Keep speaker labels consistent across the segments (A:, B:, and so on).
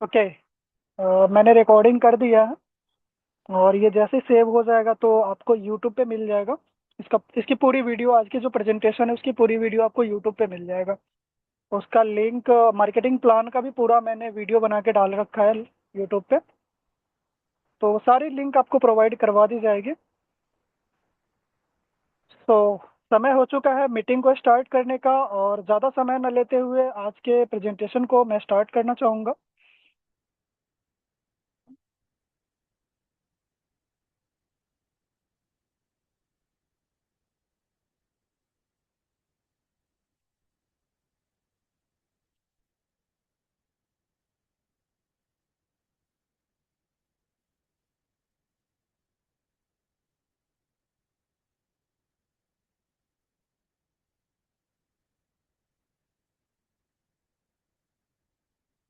A: Okay. मैंने recording कर दिया है। और ये जैसे सेव हो जाएगा तो आपको यूट्यूब पे मिल जाएगा। इसकी पूरी वीडियो, आज की जो प्रेजेंटेशन है उसकी पूरी वीडियो आपको यूट्यूब पे मिल जाएगा। उसका लिंक, मार्केटिंग प्लान का भी पूरा मैंने वीडियो बना के डाल रखा है यूट्यूब पे। तो वो सारी लिंक आपको प्रोवाइड करवा दी जाएगी। तो समय हो चुका है मीटिंग को स्टार्ट करने का, और ज़्यादा समय न लेते हुए आज के प्रेजेंटेशन को मैं स्टार्ट करना चाहूँगा।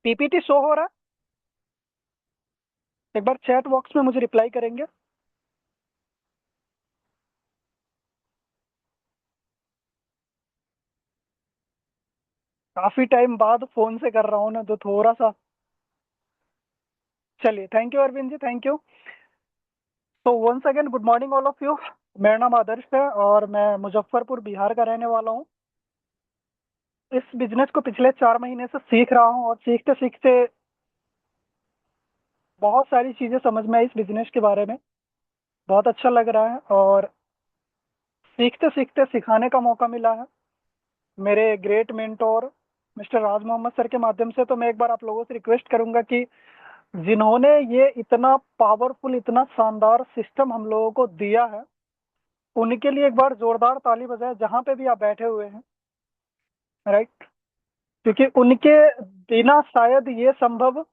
A: पीपीटी शो हो रहा है? एक बार चैट बॉक्स में मुझे रिप्लाई करेंगे? काफ़ी टाइम बाद फ़ोन से कर रहा हूँ ना, तो थोड़ा सा। चलिए, thank you Arvind ji, thank you. तो once again good morning all of you. मेरा नाम आदर्श है और मैं मुजफ्फरपुर बिहार का रहने वाला हूँ। इस बिजनेस को पिछले 4 महीने से सीख रहा हूँ, और सीखते सीखते बहुत सारी चीज़ें समझ में आई इस बिजनेस के बारे में। बहुत अच्छा लग रहा है, और सीखते सीखते सिखाने का मौका मिला है मेरे ग्रेट मेंटोर मिस्टर राज मोहम्मद सर के माध्यम से। तो मैं एक बार आप लोगों से रिक्वेस्ट करूंगा कि जिन्होंने ये इतना पावरफुल, इतना शानदार सिस्टम हम लोगों को दिया है, उनके लिए एक बार जोरदार ताली बजाए जहां पे भी आप बैठे हुए हैं। राइट। क्योंकि उनके बिना शायद ये संभव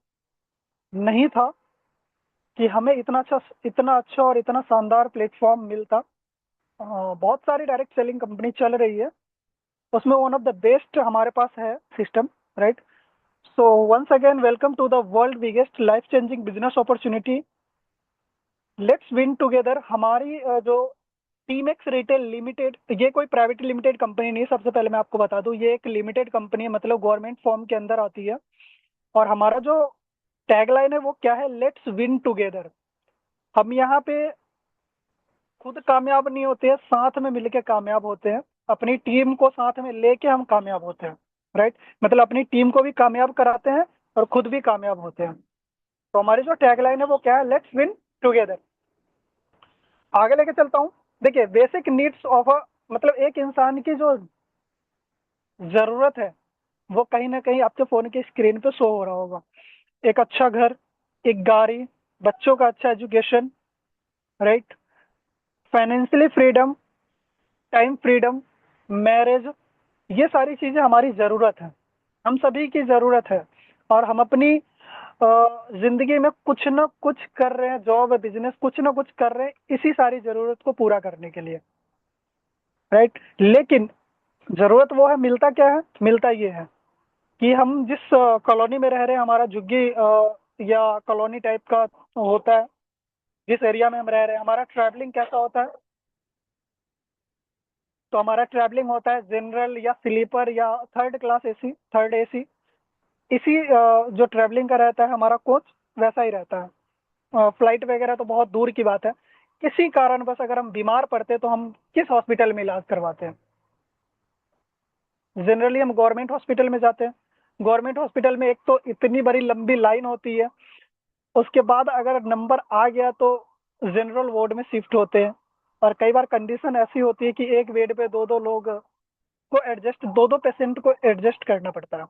A: नहीं था कि हमें इतना अच्छा और इतना शानदार प्लेटफॉर्म मिलता। बहुत सारी डायरेक्ट सेलिंग कंपनी चल रही है, उसमें वन ऑफ द बेस्ट हमारे पास है system. Right. So once again welcome to the world biggest life changing business opportunity. Let's win together. हमारी जो टीमेक्स रिटेल लिमिटेड, ये कोई प्राइवेट लिमिटेड कंपनी नहीं है। सबसे पहले मैं आपको बता दूं, ये एक लिमिटेड कंपनी है, मतलब गवर्नमेंट फॉर्म के अंदर आती है। और हमारा जो टैगलाइन है वो क्या है? Let's win together. हम यहाँ पे खुद कामयाब नहीं होते हैं, साथ में मिलके कामयाब होते हैं। अपनी टीम को साथ में लेके हम कामयाब होते हैं। राइट। मतलब अपनी टीम को भी कामयाब कराते हैं और खुद भी कामयाब होते हैं। तो हमारी जो टैगलाइन है वो क्या है? Let's win together. आगे लेके चलता हूँ। देखिए, बेसिक नीड्स ऑफ अ, मतलब एक इंसान की जो जरूरत है वो कहीं ना कहीं आपके फोन की स्क्रीन पे शो हो रहा होगा। एक अच्छा घर, एक गाड़ी, बच्चों का अच्छा education. Right. Financially freedom, time freedom, marriage. ये सारी चीजें हमारी जरूरत है, हम सभी की जरूरत है। और हम अपनी जिंदगी में कुछ ना कुछ कर रहे हैं, जॉब, बिजनेस, कुछ ना कुछ कर रहे हैं इसी सारी जरूरत को पूरा करने के लिए। राइट। लेकिन जरूरत वो है, मिलता क्या है? मिलता ये है कि हम जिस कॉलोनी में रह रहे हैं, हमारा झुग्गी या कॉलोनी टाइप का होता है, जिस एरिया में हम रह रहे हैं, हमारा ट्रैवलिंग कैसा होता है? तो हमारा ट्रैवलिंग होता है जनरल या स्लीपर या third class AC, third AC. इसी जो ट्रैवलिंग का रहता है हमारा कोच, वैसा ही रहता है। फ्लाइट वगैरह तो बहुत दूर की बात है। किसी कारण बस अगर हम बीमार पड़ते हैं तो हम किस हॉस्पिटल में इलाज करवाते हैं? जनरली हम गवर्नमेंट हॉस्पिटल में जाते हैं। गवर्नमेंट हॉस्पिटल में एक तो इतनी बड़ी लंबी लाइन होती है, उसके बाद अगर नंबर आ गया तो जनरल वार्ड में शिफ्ट होते हैं। और कई बार कंडीशन ऐसी होती है कि एक बेड पे दो दो लोग को एडजस्ट, दो दो पेशेंट को एडजस्ट करना पड़ता है।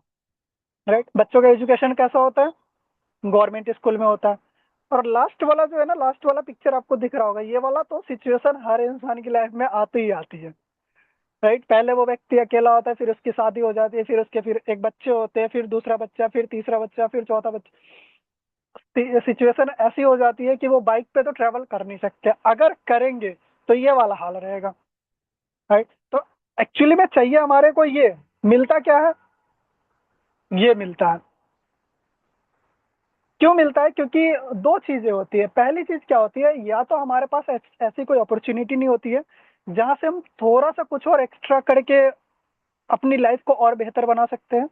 A: राइट। बच्चों का एजुकेशन कैसा होता है? गवर्नमेंट स्कूल में होता है। और लास्ट वाला जो है ना, लास्ट वाला पिक्चर आपको दिख रहा होगा, ये वाला तो सिचुएशन हर इंसान की लाइफ में आती ही आती है। राइट। पहले वो व्यक्ति अकेला होता है, फिर उसकी शादी हो जाती है, फिर उसके फिर एक बच्चे होते हैं, फिर दूसरा बच्चा, फिर तीसरा बच्चा, फिर चौथा बच्चा। सिचुएशन ऐसी हो जाती है कि वो बाइक पे तो ट्रेवल कर नहीं सकते, अगर करेंगे तो ये वाला हाल रहेगा। राइट। तो एक्चुअली में चाहिए हमारे को ये, मिलता क्या है? ये मिलता है। क्यों मिलता है? क्योंकि दो चीजें होती है। पहली चीज क्या होती है? या तो हमारे पास ऐसी कोई अपॉर्चुनिटी नहीं होती है जहां से हम थोड़ा सा कुछ और एक्स्ट्रा करके अपनी लाइफ को और बेहतर बना सकते हैं।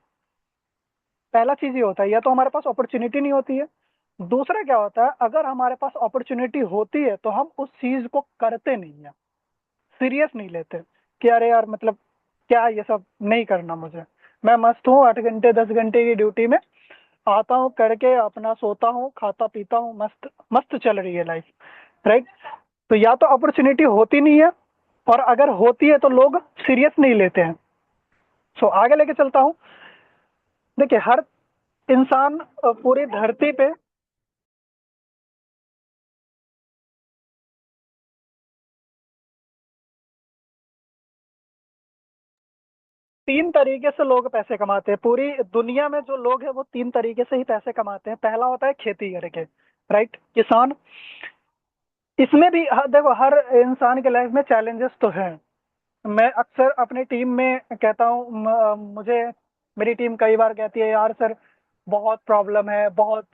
A: पहला चीज ये होता है, या तो हमारे पास अपॉर्चुनिटी नहीं होती है। दूसरा क्या होता है, अगर हमारे पास अपॉर्चुनिटी होती है तो हम उस चीज को करते नहीं है, सीरियस नहीं लेते कि अरे यार मतलब क्या ये सब नहीं करना मुझे, मैं मस्त हूँ 8 घंटे 10 घंटे की ड्यूटी में, आता हूँ करके अपना सोता हूँ खाता पीता हूँ, मस्त मस्त चल रही है लाइफ, राइट। तो या तो अपॉर्चुनिटी होती नहीं है, और अगर होती है तो लोग सीरियस नहीं लेते हैं। सो आगे लेके चलता हूँ। देखिए हर इंसान पूरी धरती पे 3 तरीके से लोग पैसे कमाते हैं, पूरी दुनिया में जो लोग हैं वो 3 तरीके से ही पैसे कमाते हैं। पहला होता है खेती करके, राइट, किसान। इसमें भी देखो हर इंसान के लाइफ में चैलेंजेस तो हैं। मैं अक्सर अपनी टीम में कहता हूँ, मुझे मेरी टीम कई बार कहती है यार सर बहुत प्रॉब्लम है, बहुत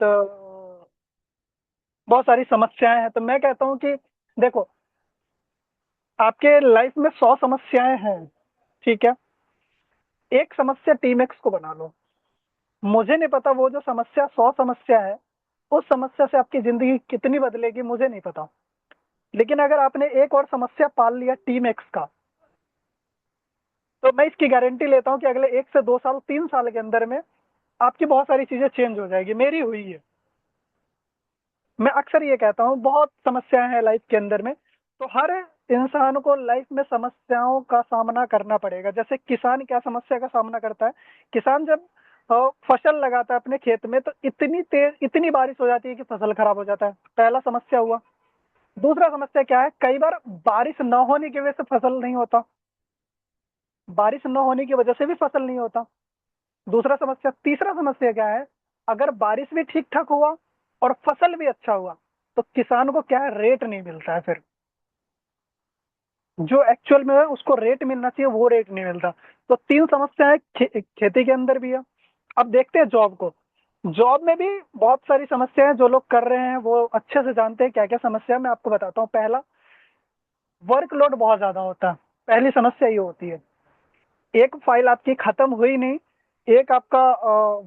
A: सारी समस्याएं हैं। तो मैं कहता हूँ कि देखो आपके लाइफ में 100 समस्याएं हैं, ठीक है, एक समस्या टीम एक्स को बना लो। मुझे नहीं पता वो जो समस्या 100 समस्या है, उस समस्या से आपकी जिंदगी कितनी बदलेगी मुझे नहीं पता। लेकिन अगर आपने एक और समस्या पाल लिया टीम एक्स का, तो मैं इसकी गारंटी लेता हूँ कि अगले 1 से 2 साल 3 साल के अंदर में आपकी बहुत सारी चीजें चेंज हो जाएगी। मेरी हुई है। मैं अक्सर ये कहता हूँ बहुत समस्याएं हैं लाइफ के अंदर में, तो हर इंसान को लाइफ में समस्याओं का सामना करना पड़ेगा। जैसे किसान क्या समस्या का सामना करता है, किसान जब फसल लगाता है अपने खेत में, तो इतनी तेज इतनी बारिश हो जाती है कि फसल खराब हो जाता है, पहला समस्या हुआ। दूसरा समस्या क्या है, कई बार बारिश न होने की वजह से फसल नहीं होता, बारिश न होने की वजह से भी फसल नहीं होता, दूसरा समस्या। तीसरा समस्या क्या है, अगर बारिश भी ठीक ठाक हुआ और फसल भी अच्छा हुआ, तो किसान को क्या है, रेट नहीं मिलता है फिर, जो एक्चुअल में है उसको रेट मिलना चाहिए वो रेट नहीं मिलता। तो 3 समस्याएं खेती के अंदर भी है। अब देखते हैं जॉब को। जॉब में भी बहुत सारी समस्याएं, जो लोग कर रहे हैं वो अच्छे से जानते हैं क्या क्या समस्या है। मैं आपको बताता हूँ। पहला, वर्कलोड बहुत ज्यादा होता है, पहली समस्या ये होती है। एक फाइल आपकी खत्म हुई नहीं, एक आपका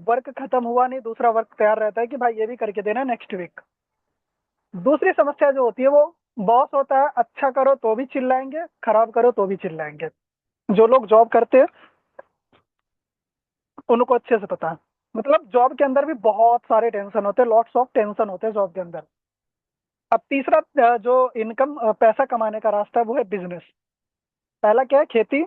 A: वर्क खत्म हुआ नहीं, दूसरा वर्क तैयार रहता है कि भाई ये भी करके देना नेक्स्ट वीक। दूसरी समस्या जो होती है वो बॉस होता है, अच्छा करो तो भी चिल्लाएंगे, खराब करो तो भी चिल्लाएंगे। जो लोग जॉब करते हैं उनको अच्छे से पता है। मतलब जॉब के अंदर भी बहुत सारे टेंशन होते हैं, लॉट्स ऑफ टेंशन होते हैं जॉब के अंदर। अब तीसरा जो इनकम पैसा कमाने का रास्ता है वो है बिजनेस। पहला क्या है, खेती,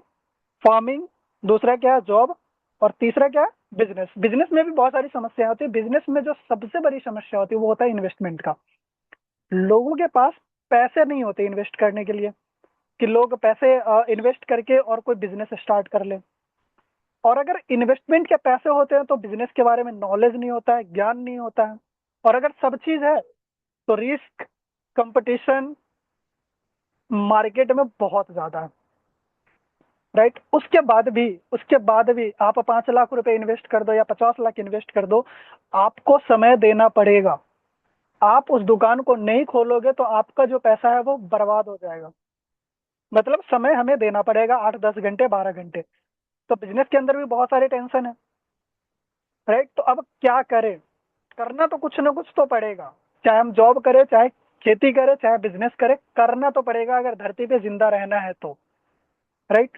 A: फार्मिंग। दूसरा क्या है, जॉब। और तीसरा क्या है, बिजनेस। बिजनेस में भी बहुत सारी समस्याएं होती है। बिजनेस में जो सबसे बड़ी समस्या होती है वो होता है इन्वेस्टमेंट का। लोगों के पास पैसे नहीं होते इन्वेस्ट करने के लिए, कि लोग पैसे इन्वेस्ट करके और कोई बिजनेस स्टार्ट कर ले। और अगर इन्वेस्टमेंट के पैसे होते हैं तो बिजनेस के बारे में नॉलेज नहीं होता है, ज्ञान नहीं होता है। और अगर सब चीज है तो रिस्क, कंपटीशन मार्केट में बहुत ज्यादा है, राइट। उसके बाद भी आप 5 लाख रुपए इन्वेस्ट कर दो या 50 लाख इन्वेस्ट कर दो, आपको समय देना पड़ेगा। आप उस दुकान को नहीं खोलोगे तो आपका जो पैसा है वो बर्बाद हो जाएगा। मतलब समय हमें देना पड़ेगा 8 10 घंटे 12 घंटे। तो बिजनेस के अंदर भी बहुत सारे टेंशन है, राइट। तो अब क्या करें, करना तो कुछ ना कुछ तो पड़ेगा। चाहे हम जॉब करें, चाहे खेती करें, चाहे बिजनेस करें, करना तो पड़ेगा अगर धरती पे जिंदा रहना है तो, राइट।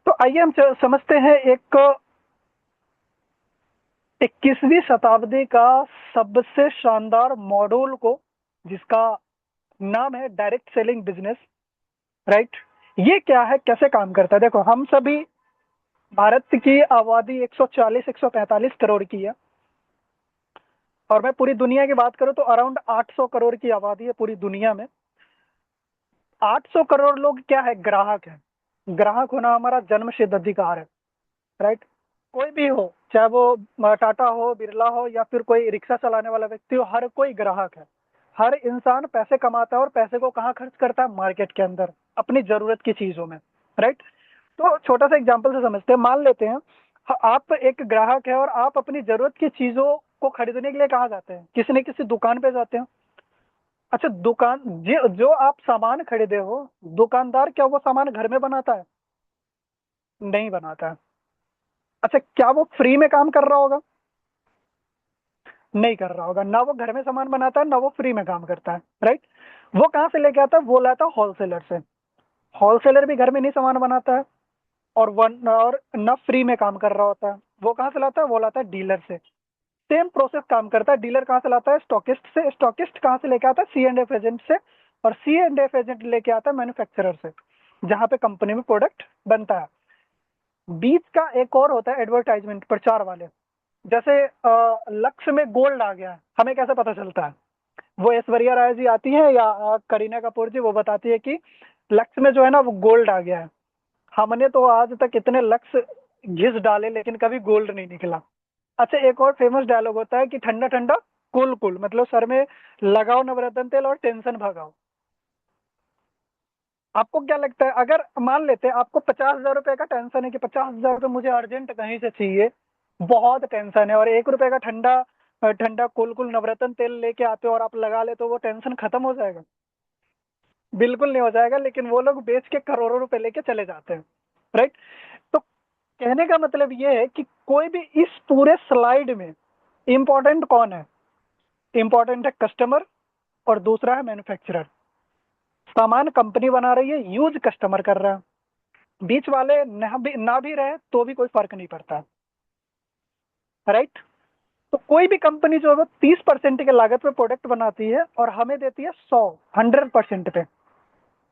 A: तो आइए हम समझते हैं एक 21वीं शताब्दी का सबसे शानदार मॉड्यूल को, जिसका नाम है डायरेक्ट सेलिंग बिजनेस, राइट। ये क्या है, कैसे काम करता है। देखो हम सभी, भारत की आबादी 140 145 करोड़ की है, और मैं पूरी दुनिया की बात करूं तो अराउंड 800 करोड़ की आबादी है पूरी दुनिया में। 800 करोड़ लोग क्या है, ग्राहक है। ग्राहक होना हमारा जन्मसिद्ध अधिकार है, राइट। कोई भी हो, चाहे वो टाटा हो, बिरला हो, या फिर कोई रिक्शा चलाने वाला व्यक्ति हो, हर कोई ग्राहक है। हर इंसान पैसे कमाता है और पैसे को कहाँ खर्च करता है, मार्केट के अंदर, अपनी जरूरत की चीजों में, राइट। तो छोटा सा एग्जांपल से समझते हैं। मान लेते हैं आप एक ग्राहक है और आप अपनी जरूरत की चीजों को खरीदने के लिए कहाँ जाते हैं, किसी न किसी दुकान पे जाते हैं। अच्छा, दुकान जो आप सामान खरीदे हो, दुकानदार क्या वो सामान घर में बनाता है? नहीं बनाता है। अच्छा, क्या वो फ्री में काम कर रहा होगा? नहीं कर रहा होगा, ना वो घर में सामान बनाता है, ना वो फ्री में काम करता है, राइट। वो कहाँ से लेके आता है? वो लाता है होलसेलर से। होलसेलर भी घर में नहीं सामान बनाता है, और न फ्री में काम कर रहा होता है। वो कहाँ से लाता है? वो लाता है डीलर से। सेम प्रोसेस काम करता है। डीलर कहाँ से लाता है? स्टॉकिस्ट से। स्टॉकिस्ट कहाँ से लेके आता है? सी एंड एफ एजेंट से। और सी एंड एफ एजेंट लेके आता है मैन्युफैक्चरर से, जहाँ पे कंपनी में प्रोडक्ट बनता है। बीच का एक और होता है एडवर्टाइजमेंट, प्रचार वाले। जैसे लक्ष्य में गोल्ड आ गया है, हमें कैसे पता चलता है? वो ऐश्वर्या राय जी आती है या करीना कपूर जी, वो बताती है कि लक्ष्य में जो है ना वो गोल्ड आ गया है। हमने तो आज तक इतने लक्ष्य घिस डाले लेकिन कभी गोल्ड नहीं निकला। अच्छा, एक और फेमस डायलॉग होता है कि ठंडा ठंडा कूल कूल, मतलब सर में लगाओ नवरत्न तेल और टेंशन भगाओ। आपको क्या लगता है, अगर मान लेते हैं आपको 50,000 रुपए का टेंशन है कि 50,000 रुपये मुझे अर्जेंट कहीं से चाहिए, बहुत टेंशन है, और 1 रुपए का ठंडा ठंडा कूल कूल नवरत्न तेल लेके आते हो और आप लगा ले, तो वो टेंशन खत्म हो जाएगा? बिल्कुल नहीं हो जाएगा, लेकिन वो लोग बेच के करोड़ों रुपए लेके चले जाते हैं, राइट। तो कहने का मतलब ये है कि कोई भी इस पूरे स्लाइड में इंपॉर्टेंट कौन है? इंपॉर्टेंट है कस्टमर, और दूसरा है मैन्युफैक्चरर। सामान कंपनी बना रही है, यूज कस्टमर कर रहा है। बीच वाले ना भी रहे तो भी कोई फर्क नहीं पड़ता, राइट। तो कोई भी कंपनी जो है वो 30% के लागत पे प्रोडक्ट बनाती है और हमें देती है 100% पे,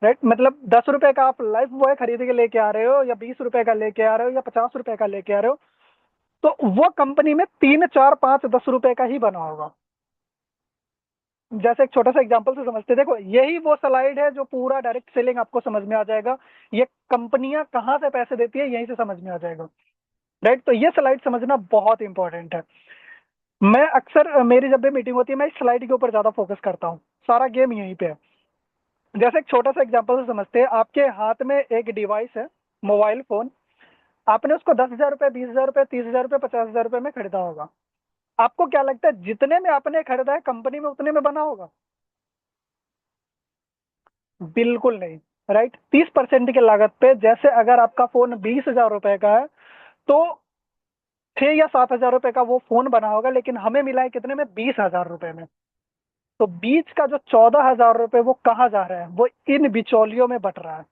A: राइट। मतलब 10 रुपए का आप लाइफ बॉय खरीद के लेके आ रहे हो, या 20 रुपए का लेके आ रहे हो, या 50 रुपए का लेके आ रहे हो, तो वो कंपनी में 3, 4, 5, 10 रुपए का ही बना होगा। जैसे एक छोटा सा एग्जांपल से समझते हैं। देखो, यही वो स्लाइड है जो पूरा डायरेक्ट सेलिंग आपको समझ में आ जाएगा। ये कंपनियां कहाँ से पैसे देती है यहीं से समझ में आ जाएगा, राइट। तो ये स्लाइड समझना बहुत इंपॉर्टेंट है। मैं अक्सर मेरी जब भी मीटिंग होती है, मैं इस स्लाइड के ऊपर ज्यादा फोकस करता हूँ। सारा गेम यहीं पे है। जैसे एक छोटा सा एग्जांपल से समझते हैं। आपके हाथ में एक डिवाइस है, मोबाइल फोन। आपने उसको 10,000 रुपए, 20,000 रुपए, 30,000 रुपए, 50,000 रुपए में खरीदा होगा। आपको क्या लगता है जितने में आपने खरीदा है कंपनी में उतने में बना होगा? बिल्कुल नहीं, राइट। 30% की लागत पे, जैसे अगर आपका फोन 20,000 रुपए का है, तो 6 या 7 हजार रुपए का वो फोन बना होगा, लेकिन हमें मिला है कितने में? 20,000 रुपए में। तो बीच का जो 14,000 रुपए वो कहाँ जा रहा है? वो इन बिचौलियों में बट रहा है।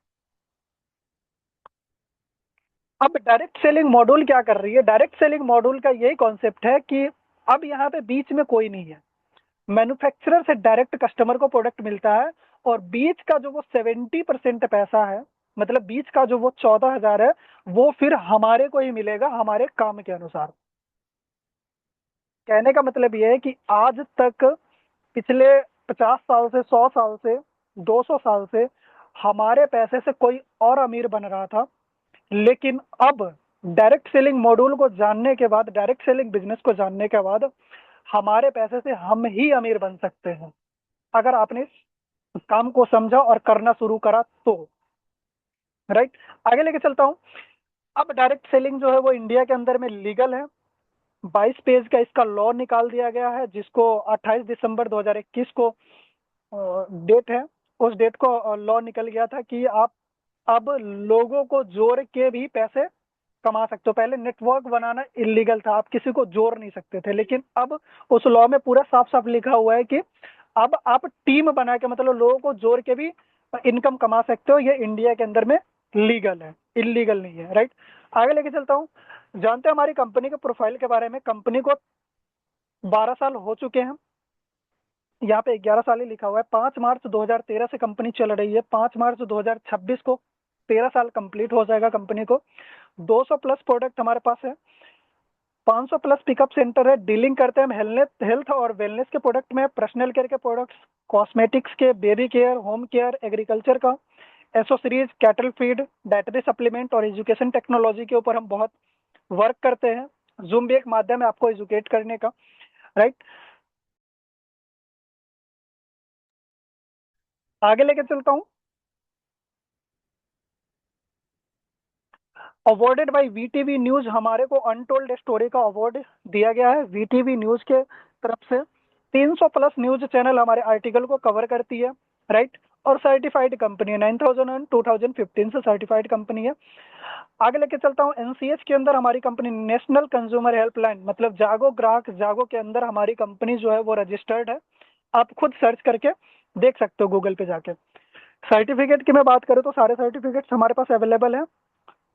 A: अब डायरेक्ट सेलिंग मॉड्यूल क्या कर रही है? डायरेक्ट सेलिंग मॉड्यूल का यही कॉन्सेप्ट है कि अब यहाँ पे बीच में कोई नहीं है। मैन्युफैक्चरर से डायरेक्ट कस्टमर को प्रोडक्ट मिलता है, और बीच का जो वो 70% पैसा है, मतलब बीच का जो वो 14,000 है, वो फिर हमारे को ही मिलेगा हमारे काम के अनुसार। कहने का मतलब ये है कि आज तक, पिछले 50 साल से, 100 साल से, 200 साल से हमारे पैसे से कोई और अमीर बन रहा था, लेकिन अब डायरेक्ट सेलिंग मॉड्यूल को जानने के बाद, डायरेक्ट सेलिंग बिजनेस को जानने के बाद, हमारे पैसे से हम ही अमीर बन सकते हैं, अगर आपने इस काम को समझा और करना शुरू करा तो, राइट। आगे लेके चलता हूं। अब डायरेक्ट सेलिंग जो है वो इंडिया के अंदर में लीगल है। 22 पेज का इसका लॉ निकाल दिया गया है, जिसको 28 दिसंबर 2021 को डेट है। उस डेट को लॉ निकल गया था कि आप अब लोगों को जोड़ के भी पैसे कमा सकते हो। पहले नेटवर्क बनाना इलीगल था, आप किसी को जोड़ नहीं सकते थे, लेकिन अब उस लॉ में पूरा साफ साफ लिखा हुआ है कि अब आप टीम बना के, मतलब लोगों को जोड़ के भी इनकम कमा सकते हो। ये इंडिया के अंदर में लीगल है, इलीगल नहीं है, राइट। आगे लेके चलता हूँ। जानते हैं हमारी कंपनी के प्रोफाइल के बारे में? कंपनी को 12 साल हो चुके हैं। यहाँ पे 11 साल ही लिखा हुआ है। 5 मार्च 2013 से कंपनी चल रही है। 5 मार्च 2026 को 13 साल कंप्लीट हो जाएगा कंपनी को। 200 प्लस प्रोडक्ट हमारे पास है। 500 प्लस पिकअप सेंटर है। डीलिंग करते हैं हम हेल्थ हेल्थ और वेलनेस के प्रोडक्ट में, पर्सनल केयर के प्रोडक्ट्स, कॉस्मेटिक्स के, baby care, home care, agriculture का, accessories, cattle feed, dietary supplement और एजुकेशन टेक्नोलॉजी के ऊपर हम बहुत वर्क करते हैं। जूम भी एक माध्यम है आपको एजुकेट करने का, राइट। आगे लेके चलता हूँ। अवॉर्डेड बाय वीटीवी न्यूज, हमारे को अनटोल्ड स्टोरी का अवार्ड दिया गया है वीटीवी न्यूज के तरफ से। 300 प्लस न्यूज चैनल हमारे आर्टिकल को कवर करती है, राइट। और सर्टिफाइड कंपनी है, 9001 2015 से सर्टिफाइड कंपनी है। आगे लेके चलता हूँ, एनसीएच के अंदर हमारी कंपनी नेशनल कंज्यूमर हेल्पलाइन, मतलब जागो ग्राहक जागो के अंदर हमारी कंपनी जो है वो रजिस्टर्ड है। आप खुद सर्च करके देख सकते हो गूगल पे जाके। सर्टिफिकेट की मैं बात करूँ तो सारे सर्टिफिकेट्स हमारे पास अवेलेबल है।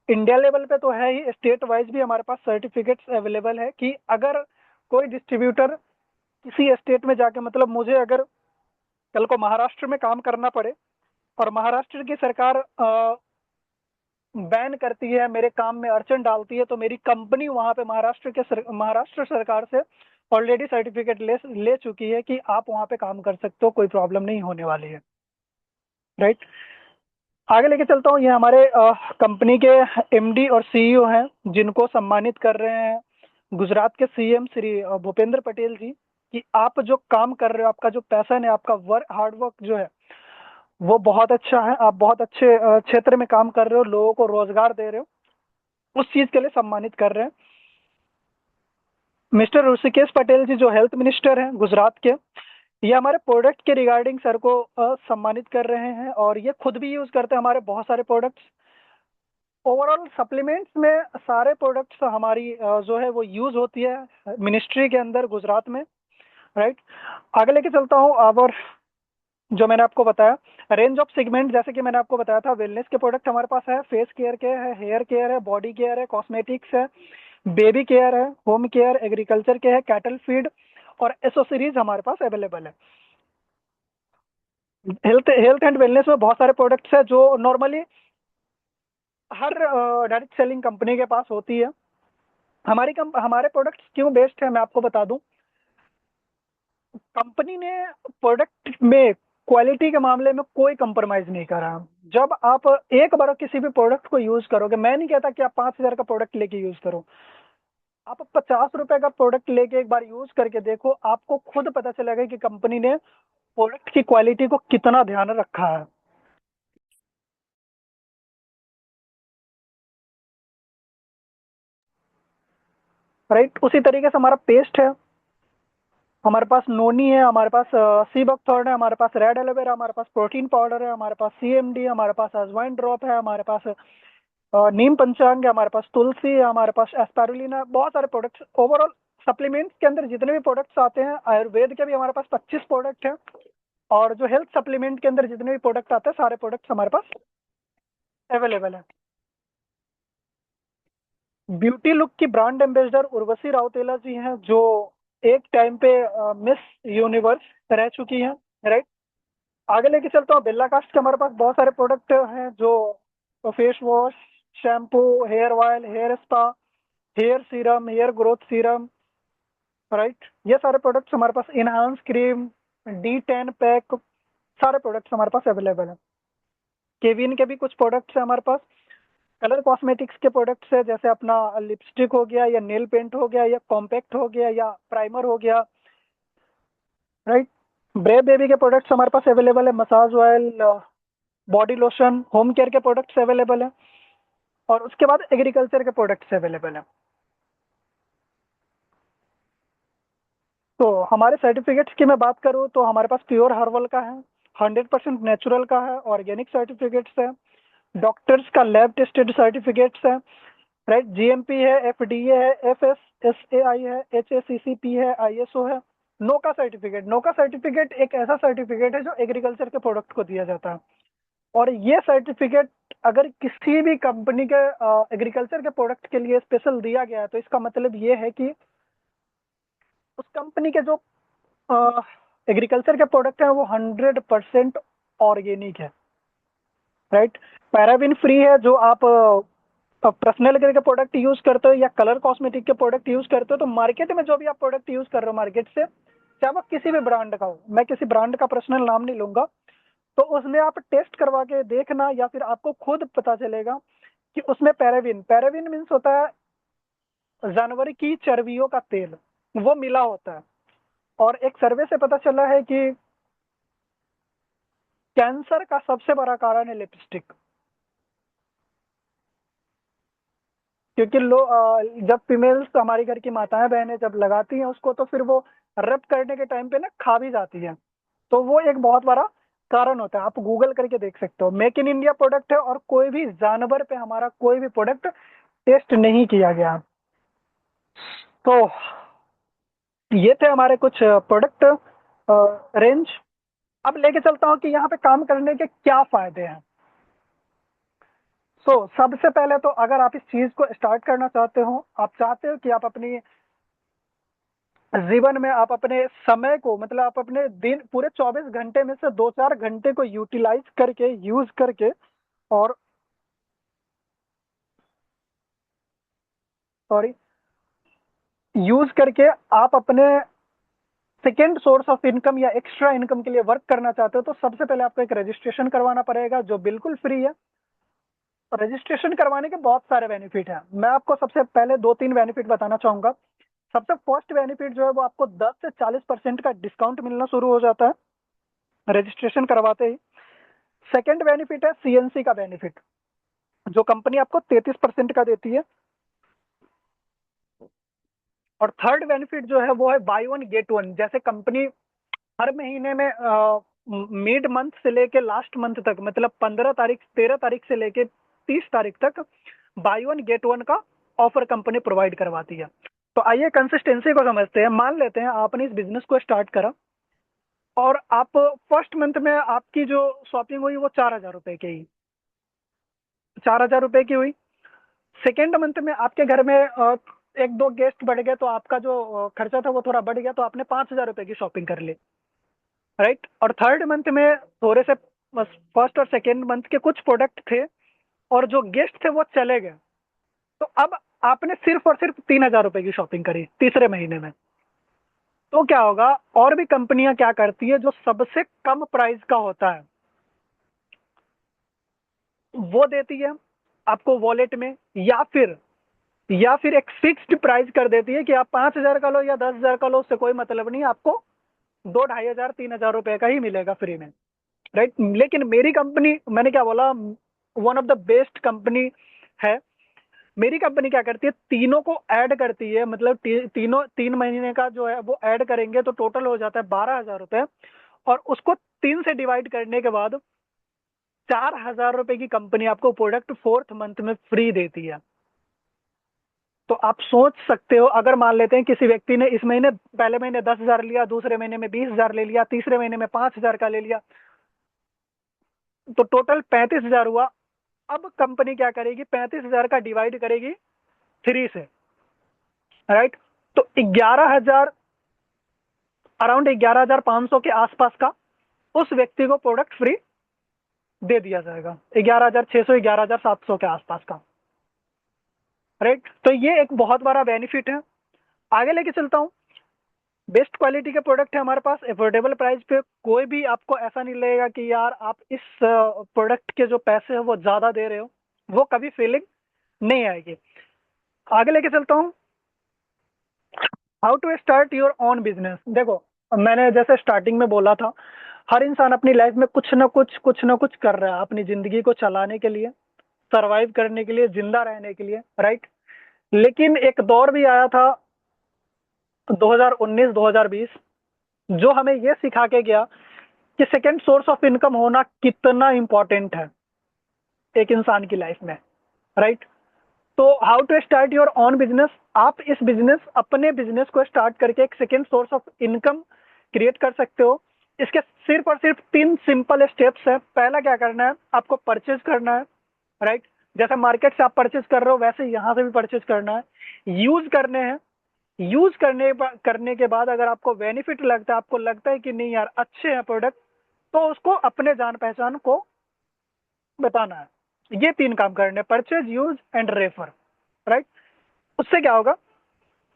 A: इंडिया लेवल पे तो है ही, स्टेट वाइज भी हमारे पास सर्टिफिकेट्स अवेलेबल है कि अगर कोई डिस्ट्रीब्यूटर किसी स्टेट में जाके, मतलब मुझे अगर कल को महाराष्ट्र में काम करना पड़े और महाराष्ट्र की सरकार बैन करती है, मेरे काम में अड़चन डालती है, तो मेरी कंपनी वहां पे महाराष्ट्र सरकार से ऑलरेडी सर्टिफिकेट ले चुकी है कि आप वहां पे काम कर सकते हो, कोई प्रॉब्लम नहीं होने वाली है। राइट। आगे लेके चलता हूँ, ये हमारे कंपनी के एमडी और सीईओ हैं जिनको सम्मानित कर रहे हैं गुजरात के सीएम श्री भूपेंद्र पटेल जी, कि आप जो काम कर रहे हो, आपका जो पैशन है, आपका वर्क हार्ड वर्क जो है वो बहुत अच्छा है, आप बहुत अच्छे क्षेत्र में काम कर रहे हो, लोगों को रोजगार दे रहे हो, उस चीज के लिए सम्मानित कर रहे हैं। मिस्टर ऋषिकेश पटेल जी जो हेल्थ मिनिस्टर हैं गुजरात के, ये हमारे प्रोडक्ट के रिगार्डिंग सर को सम्मानित कर रहे हैं, और ये खुद भी यूज करते हैं हमारे बहुत सारे प्रोडक्ट्स। ओवरऑल सप्लीमेंट्स में सारे प्रोडक्ट्स हमारी जो है वो यूज होती है मिनिस्ट्री के अंदर गुजरात में। राइट। आगे लेके चलता हूँ, और जो मैंने आपको बताया रेंज ऑफ सेगमेंट, जैसे कि मैंने आपको बताया था, वेलनेस के प्रोडक्ट हमारे पास है, फेस केयर के है, हेयर केयर है, बॉडी केयर है, कॉस्मेटिक्स है, बेबी केयर है, होम केयर, एग्रीकल्चर के है, कैटल फीड और एसोसरीज हमारे पास अवेलेबल है। हेल्थ हेल्थ एंड वेलनेस में बहुत सारे प्रोडक्ट्स है जो नॉर्मली हर डायरेक्ट सेलिंग कंपनी के पास होती है। हमारे प्रोडक्ट्स क्यों बेस्ट है मैं आपको बता दूं। कंपनी ने प्रोडक्ट में क्वालिटी के मामले में कोई कंप्रोमाइज नहीं करा। जब आप एक बार किसी भी प्रोडक्ट को यूज करोगे, मैं नहीं कहता कि आप 5,000 का प्रोडक्ट लेके यूज करो, आप 50 रुपए का प्रोडक्ट लेके एक बार यूज करके देखो, आपको खुद पता चलेगा कि कंपनी ने प्रोडक्ट की क्वालिटी को कितना ध्यान रखा है। राइट। उसी तरीके से हमारा पेस्ट है, हमारे पास नोनी है, हमारे पास सी बकथॉर्न है, हमारे पास रेड एलोवेरा, हमारे पास प्रोटीन पाउडर है, हमारे पास सीएमडी है, हमारे पास अजवाइन ड्रॉप है, हमारे पास नीम पंचांग है, हमारे पास तुलसी है, हमारे पास एस्पारुलिना है, बहुत सारे प्रोडक्ट्स। ओवरऑल सप्लीमेंट्स के अंदर जितने भी प्रोडक्ट्स आते हैं, आयुर्वेद के भी हमारे पास 25 प्रोडक्ट हैं, और जो हेल्थ सप्लीमेंट के अंदर जितने भी प्रोडक्ट आते हैं सारे प्रोडक्ट्स हमारे पास अवेलेबल है। ब्यूटी लुक की ब्रांड एम्बेसडर उर्वशी राउतेला जी हैं, जो एक टाइम पे मिस यूनिवर्स रह चुकी हैं। राइट। आगे लेके चलता हूँ, बेल्ला कास्ट के हमारे पास बहुत सारे प्रोडक्ट हैं, जो face wash, shampoo, hair oil, hair spa, hair serum, hair growth serum. Right. ये सारे प्रोडक्ट्स हमारे पास, इनहांस क्रीम, D10 पैक, सारे प्रोडक्ट्स हमारे पास अवेलेबल है। केविन के भी कुछ प्रोडक्ट्स हैं हमारे पास। कलर कॉस्मेटिक्स के प्रोडक्ट्स है, जैसे अपना लिपस्टिक हो गया, या नेल पेंट हो गया, या कॉम्पैक्ट हो गया, या प्राइमर हो गया। राइट। ब्रेव बेबी के प्रोडक्ट्स हमारे पास अवेलेबल है, massage oil, body lotion, home care के प्रोडक्ट्स अवेलेबल है, और उसके बाद एग्रीकल्चर के प्रोडक्ट्स अवेलेबल है। तो हमारे सर्टिफिकेट्स की मैं बात करूँ तो हमारे पास प्योर हर्बल का है, 100% नेचुरल का है, ऑर्गेनिक सर्टिफिकेट्स है, डॉक्टर्स का लैब टेस्टेड सर्टिफिकेट्स है। राइट। जीएमपी है, एफडीए है, एफएसएसएआई है, एचएसीसीपी है, आईएसओ है। नोका सर्टिफिकेट, नोका सर्टिफिकेट एक ऐसा सर्टिफिकेट है जो एग्रीकल्चर के प्रोडक्ट को दिया जाता है, और ये सर्टिफिकेट अगर किसी भी कंपनी के एग्रीकल्चर के प्रोडक्ट के लिए स्पेशल दिया गया है, तो इसका मतलब ये है कि उस कंपनी के जो एग्रीकल्चर के प्रोडक्ट हैं वो 100% ऑर्गेनिक है। राइट। पैराबिन फ्री है, जो आप पर्सनल केयर के प्रोडक्ट यूज करते हो या कलर कॉस्मेटिक के प्रोडक्ट यूज करते हो, तो मार्केट में जो भी आप प्रोडक्ट यूज कर रहे हो मार्केट से, चाहे वो किसी भी ब्रांड का हो, मैं किसी ब्रांड का पर्सनल नाम नहीं लूंगा, तो उसमें आप टेस्ट करवा के देखना, या फिर आपको खुद पता चलेगा कि उसमें पैराबिन, पैराबिन मीन्स होता है जानवर की चर्बियों का तेल, वो मिला होता है। और एक सर्वे से पता चला है कि कैंसर का सबसे बड़ा कारण है लिपस्टिक, क्योंकि जब फीमेल्स, हमारी घर की माताएं बहनें जब लगाती हैं उसको, तो फिर वो रब करने के टाइम पे ना खा भी जाती हैं, तो वो एक बहुत बड़ा कारण होता है। आप गूगल करके देख सकते हो, मेक इन इंडिया प्रोडक्ट है और कोई भी जानवर पे हमारा कोई भी प्रोडक्ट टेस्ट नहीं किया गया। तो ये थे हमारे कुछ प्रोडक्ट रेंज। अब लेके चलता हूँ कि यहाँ पे काम करने के क्या फायदे हैं। सबसे पहले तो अगर आप इस चीज को स्टार्ट करना चाहते हो, आप चाहते हो कि आप अपनी जीवन में आप अपने समय को, मतलब आप अपने दिन पूरे 24 घंटे में से 2-4 घंटे को यूटिलाइज करके, यूज करके, और सॉरी, यूज करके आप अपने सेकेंड सोर्स ऑफ इनकम या एक्स्ट्रा इनकम के लिए वर्क करना चाहते हो, तो सबसे पहले आपको एक रजिस्ट्रेशन करवाना पड़ेगा जो बिल्कुल फ्री है। रजिस्ट्रेशन करवाने के बहुत सारे बेनिफिट हैं, मैं आपको सबसे पहले 2-3 बेनिफिट बताना चाहूंगा। सबसे फर्स्ट बेनिफिट जो है वो आपको 10 से 40% का डिस्काउंट मिलना शुरू हो जाता है रजिस्ट्रेशन करवाते ही। सेकेंड बेनिफिट है सीएनसी का बेनिफिट, जो कंपनी आपको 33% का देती है। और थर्ड बेनिफिट जो है वो है बाय वन गेट वन। जैसे कंपनी हर महीने में मिड मंथ से लेके लास्ट मंथ तक, मतलब 15 तारीख, 13 तारीख से लेके 30 तारीख तक बाय वन गेट वन का ऑफर कंपनी प्रोवाइड करवाती है। तो आइए कंसिस्टेंसी को समझते हैं। मान लेते हैं आपने इस बिजनेस को स्टार्ट करा और आप फर्स्ट मंथ में आपकी जो शॉपिंग हुई वो 4,000 रुपए की ही, 4,000 रुपए की हुई। सेकेंड मंथ में आपके घर में एक दो गेस्ट बढ़ गए, तो आपका जो खर्चा था वो थोड़ा बढ़ गया, तो आपने 5,000 रुपए की शॉपिंग कर ली, राइट। और थर्ड मंथ में थोड़े से फर्स्ट और सेकेंड मंथ के कुछ प्रोडक्ट थे और जो गेस्ट थे वो चले गए, तो अब आपने सिर्फ और सिर्फ 3,000 रुपए की शॉपिंग करी तीसरे महीने में। तो क्या होगा, और भी कंपनियां क्या करती है, जो सबसे कम प्राइस का होता है वो देती है आपको वॉलेट में, या फिर एक फिक्स्ड प्राइस कर देती है कि आप 5,000 का लो या 10,000 का लो, उससे कोई मतलब नहीं, आपको 2-2,500 3,000 रुपए का ही मिलेगा फ्री में, राइट। लेकिन मेरी कंपनी, मैंने क्या बोला, one of the best company है। मेरी कंपनी क्या करती है, तीनों को ऐड करती है, मतलब तीनों 3 महीने का जो है वो ऐड करेंगे तो टोटल हो जाता है 12,000 रुपए। और उसको 3 से डिवाइड करने के बाद 4,000 रुपए की कंपनी आपको प्रोडक्ट फोर्थ मंथ में फ्री देती है। तो आप सोच सकते हो, अगर मान लेते हैं किसी व्यक्ति ने इस महीने, पहले महीने 10,000 लिया, दूसरे महीने में 20,000 ले लिया, तीसरे महीने में 5,000 का ले लिया, तो टोटल 35,000 हुआ। अब कंपनी क्या करेगी, 35,000 का डिवाइड करेगी 3 से, राइट। तो 11,000, अराउंड 11,500 के आसपास का उस व्यक्ति को प्रोडक्ट फ्री दे दिया जाएगा, 11,600, 11,700 के आसपास का, राइट। तो ये एक बहुत बड़ा बेनिफिट है। आगे लेके चलता हूँ। बेस्ट क्वालिटी के प्रोडक्ट है हमारे पास, अफोर्डेबल प्राइस पे। कोई भी आपको ऐसा नहीं लगेगा कि यार आप इस प्रोडक्ट के जो पैसे हैं वो ज्यादा दे रहे हो, वो कभी फीलिंग नहीं आएगी। आगे लेके चलता हूँ। How to start your own business. देखो, मैंने जैसे स्टार्टिंग में बोला था, हर इंसान अपनी लाइफ में कुछ ना कुछ कर रहा है अपनी जिंदगी को चलाने के लिए, सरवाइव करने के लिए, जिंदा रहने के लिए, राइट। लेकिन एक दौर भी आया था 2019-2020, जो हमें यह सिखा के गया कि सेकेंड सोर्स ऑफ इनकम होना कितना इंपॉर्टेंट है एक इंसान की लाइफ में, राइट। तो how to start your own business. आप इस बिजनेस, अपने बिजनेस को स्टार्ट करके एक second source of income create कर सकते हो। इसके सिर्फ और सिर्फ 3 सिंपल स्टेप्स है। पहला क्या करना है, आपको परचेज करना है, राइट। जैसे मार्केट से आप परचेज कर रहे हो वैसे यहाँ से भी परचेज करना है, यूज करने हैं। यूज करने के बाद अगर आपको बेनिफिट लगता है, आपको लगता है कि नहीं यार अच्छे हैं प्रोडक्ट, तो उसको अपने जान पहचान को बताना है। ये 3 काम करने, purchase, use and refer, right. उससे क्या होगा,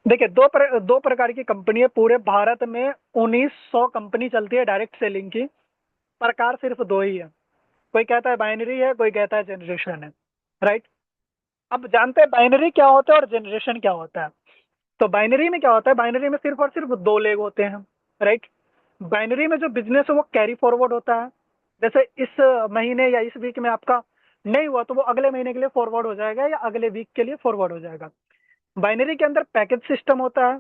A: देखिए दो प्रकार की कंपनी है पूरे भारत में। 1,900 कंपनी चलती है डायरेक्ट सेलिंग की, प्रकार सिर्फ 2 ही है। कोई कहता है बाइनरी है, कोई कहता है जनरेशन है, राइट। अब जानते हैं बाइनरी क्या होता है और जनरेशन क्या होता है। तो बाइनरी में क्या होता है, बाइनरी में सिर्फ और सिर्फ 2 लेग होते हैं, राइट। बाइनरी में जो बिजनेस है वो कैरी फॉरवर्ड होता है। जैसे इस महीने या इस वीक में आपका नहीं हुआ तो वो अगले महीने के लिए फॉरवर्ड हो जाएगा या अगले वीक के लिए फॉरवर्ड हो जाएगा। बाइनरी के अंदर पैकेज सिस्टम होता है।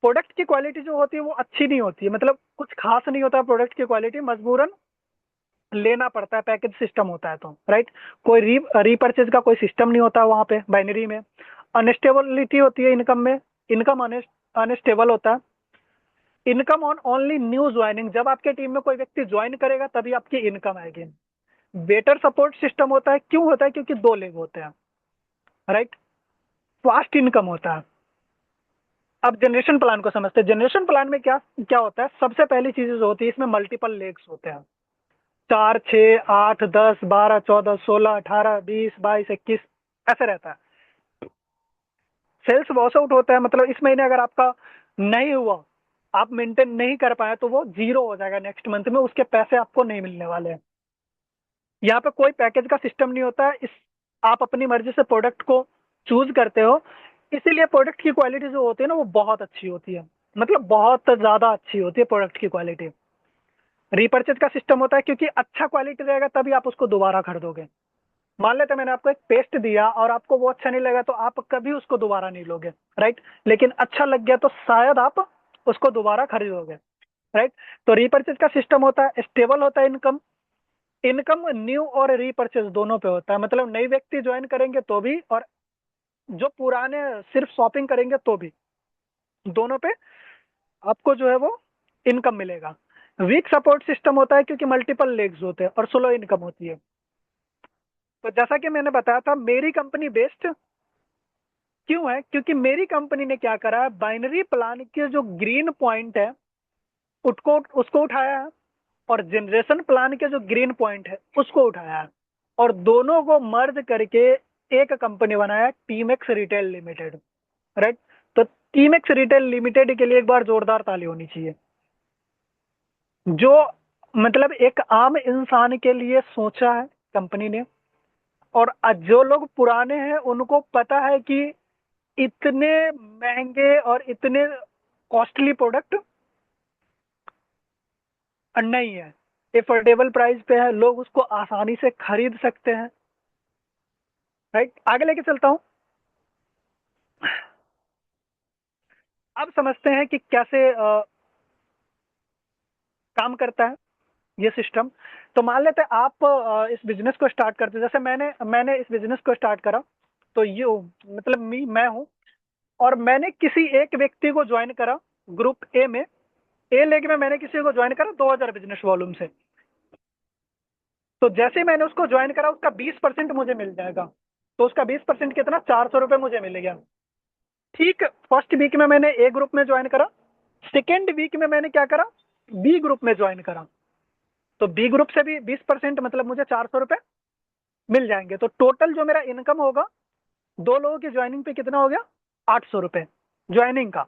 A: प्रोडक्ट की क्वालिटी जो होती है वो अच्छी नहीं होती है, मतलब कुछ खास नहीं होता प्रोडक्ट की क्वालिटी, मजबूरन लेना पड़ता है, पैकेज सिस्टम होता है तो, राइट। कोई रीपरचेज का कोई सिस्टम नहीं होता वहां पे बाइनरी में। अनस्टेबिलिटी होती है इनकम में, इनकम अनस्टेबल होता है। Income on only new joining, जब आपके टीम में कोई व्यक्ति ज्वाइन करेगा तभी आपकी इनकम आएगी। बेटर सपोर्ट सिस्टम होता है, क्यों होता है? क्योंकि दो लेग होते हैं, राइट। फास्ट इनकम होता है। अब जनरेशन प्लान को समझते हैं। जनरेशन प्लान में क्या क्या होता है? सबसे पहली चीज जो होती है, इसमें मल्टीपल लेग्स होते हैं, 4, 6, 8, 10, 12, 14, 16, 18, 20, 22, 21, ऐसे रहता है। सेल्स वॉश आउट होता है, मतलब इस महीने अगर आपका नहीं हुआ, आप मेंटेन नहीं कर पाए, तो वो जीरो हो जाएगा नेक्स्ट मंथ में, उसके पैसे आपको नहीं मिलने वाले हैं। यहाँ पे कोई पैकेज का सिस्टम नहीं होता है। इस आप अपनी मर्जी से प्रोडक्ट को चूज करते हो, इसीलिए प्रोडक्ट की क्वालिटी जो होती है ना, वो बहुत अच्छी होती है, मतलब बहुत ज्यादा अच्छी होती है प्रोडक्ट की क्वालिटी। रीपरचेज का सिस्टम होता है, क्योंकि अच्छा क्वालिटी रहेगा तभी आप उसको दोबारा खरीदोगे। मान लेते मैंने आपको एक पेस्ट दिया और आपको वो अच्छा नहीं लगा, तो आप कभी उसको दोबारा नहीं लोगे, राइट। लेकिन अच्छा लग गया तो शायद आप उसको दोबारा खरीदोगे, राइट। तो रीपरचेज का सिस्टम होता है, स्टेबल होता है इनकम। इनकम न्यू और रीपरचेज दोनों पे होता है, मतलब नए व्यक्ति ज्वाइन करेंगे तो भी, और जो पुराने सिर्फ शॉपिंग करेंगे तो भी, दोनों पे आपको जो है वो इनकम मिलेगा। वीक सपोर्ट सिस्टम होता है, क्योंकि मल्टीपल लेग्स होते हैं और स्लो इनकम होती है। तो जैसा कि मैंने बताया था, मेरी कंपनी बेस्ट क्यों है? क्योंकि मेरी कंपनी ने क्या करा है, बाइनरी प्लान के जो ग्रीन पॉइंट है उसको उसको उठाया है, और जनरेशन प्लान के जो ग्रीन पॉइंट है उसको उठाया है, और दोनों को मर्ज करके एक कंपनी बनाया, टीमेक्स रिटेल लिमिटेड, राइट। तो टीमेक्स रिटेल लिमिटेड के लिए एक बार जोरदार ताली होनी चाहिए, जो मतलब एक आम इंसान के लिए सोचा है कंपनी ने। और जो लोग पुराने हैं उनको पता है कि इतने महंगे और इतने कॉस्टली प्रोडक्ट नहीं है, एफोर्डेबल प्राइस पे है, लोग उसको आसानी से खरीद सकते हैं, राइट। आगे लेके चलता हूँ। अब समझते हैं कि कैसे काम करता है ये सिस्टम। तो मान लेते हैं आप इस बिजनेस को स्टार्ट करते हैं, जैसे मैंने मैंने इस बिजनेस को स्टार्ट करा, तो ये मतलब मैं हूँ, और मैंने किसी एक व्यक्ति को ज्वाइन करा ग्रुप ए में। ए लेग में मैंने किसी को ज्वाइन करा 2000 बिजनेस वॉल्यूम से। तो जैसे ही मैंने उसको ज्वाइन करा, उसका 20% मुझे मिल जाएगा। तो उसका 20% कितना, 400 रुपये मुझे मिल गया। ठीक, फर्स्ट वीक में मैंने ए ग्रुप में ज्वाइन करा, सेकेंड वीक में मैंने क्या करा, बी ग्रुप में ज्वाइन करा। तो बी ग्रुप से भी 20%, मतलब मुझे 400 रुपये मिल जाएंगे। तो टोटल जो मेरा इनकम होगा, दो लोगों की ज्वाइनिंग पे कितना हो गया, 800 रुपये ज्वाइनिंग का।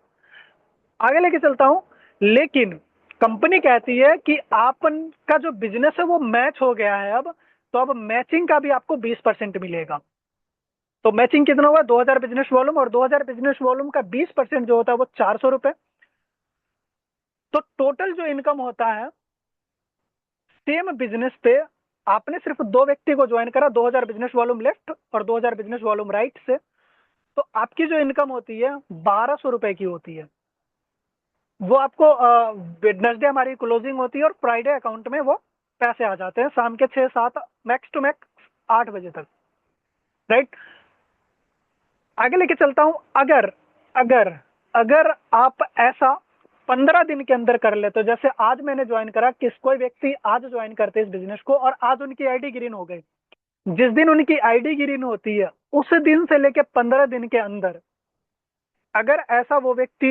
A: आगे लेके चलता हूं। लेकिन कंपनी कहती है कि आपका जो बिजनेस है वो मैच हो गया है अब, तो अब मैचिंग का भी आपको 20% मिलेगा। तो मैचिंग कितना हुआ, 2000 बिजनेस वॉल्यूम, और 2000 बिजनेस वॉल्यूम का 20% जो होता है वो 400 रुपये। तो टोटल जो इनकम होता है सेम बिजनेस पे, आपने सिर्फ दो व्यक्ति को ज्वाइन करा, 2000 बिजनेस वॉल्यूम लेफ्ट और 2000 बिजनेस वॉल्यूम राइट से, तो आपकी जो इनकम होती है 1200 रुपए की होती है। वो आपको वेडनेसडे हमारी क्लोजिंग होती है, और फ्राइडे अकाउंट में वो पैसे आ जाते हैं शाम के 6-7, मैक्स टू मैक्स 8 बजे तक, राइट। आगे लेके चलता हूं। अगर अगर अगर आप ऐसा 15 दिन के अंदर कर ले, तो जैसे आज मैंने ज्वाइन करा, किस कोई व्यक्ति आज ज्वाइन करते इस बिजनेस को, और आज उनकी आईडी ग्रीन हो गई। जिस दिन उनकी आईडी ग्रीन होती है, उस दिन से लेके 15 दिन के अंदर, अगर ऐसा वो व्यक्ति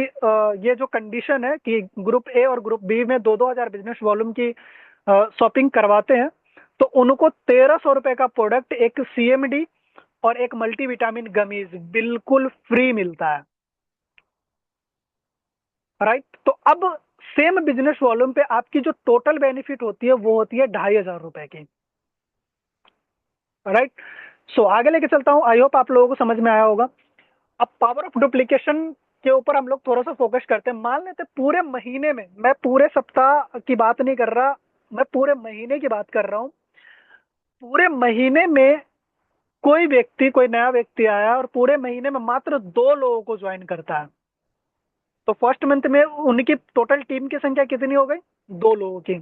A: ये जो कंडीशन है कि ग्रुप ए और ग्रुप बी में 2-2 हजार बिजनेस वॉल्यूम की शॉपिंग करवाते हैं, तो उनको 1300 रुपए का प्रोडक्ट, एक सीएमडी और एक मल्टीविटामिन गमीज बिल्कुल फ्री मिलता है, राइट। तो अब सेम बिजनेस वॉल्यूम पे आपकी जो टोटल बेनिफिट होती है वो होती है 2500 रुपए की, राइट। सो आगे लेके चलता हूं, आई होप आप लोगों को समझ में आया होगा। अब पावर ऑफ डुप्लीकेशन के ऊपर हम लोग थोड़ा सा फोकस करते हैं। मान लेते पूरे महीने में, मैं पूरे सप्ताह की बात नहीं कर रहा, मैं पूरे महीने की बात कर रहा हूं। पूरे महीने में कोई व्यक्ति, कोई नया व्यक्ति आया और पूरे महीने में मात्र 2 लोगों को ज्वाइन करता है, तो फर्स्ट मंथ में उनकी टोटल टीम की संख्या कितनी हो गई? 2 लोगों की।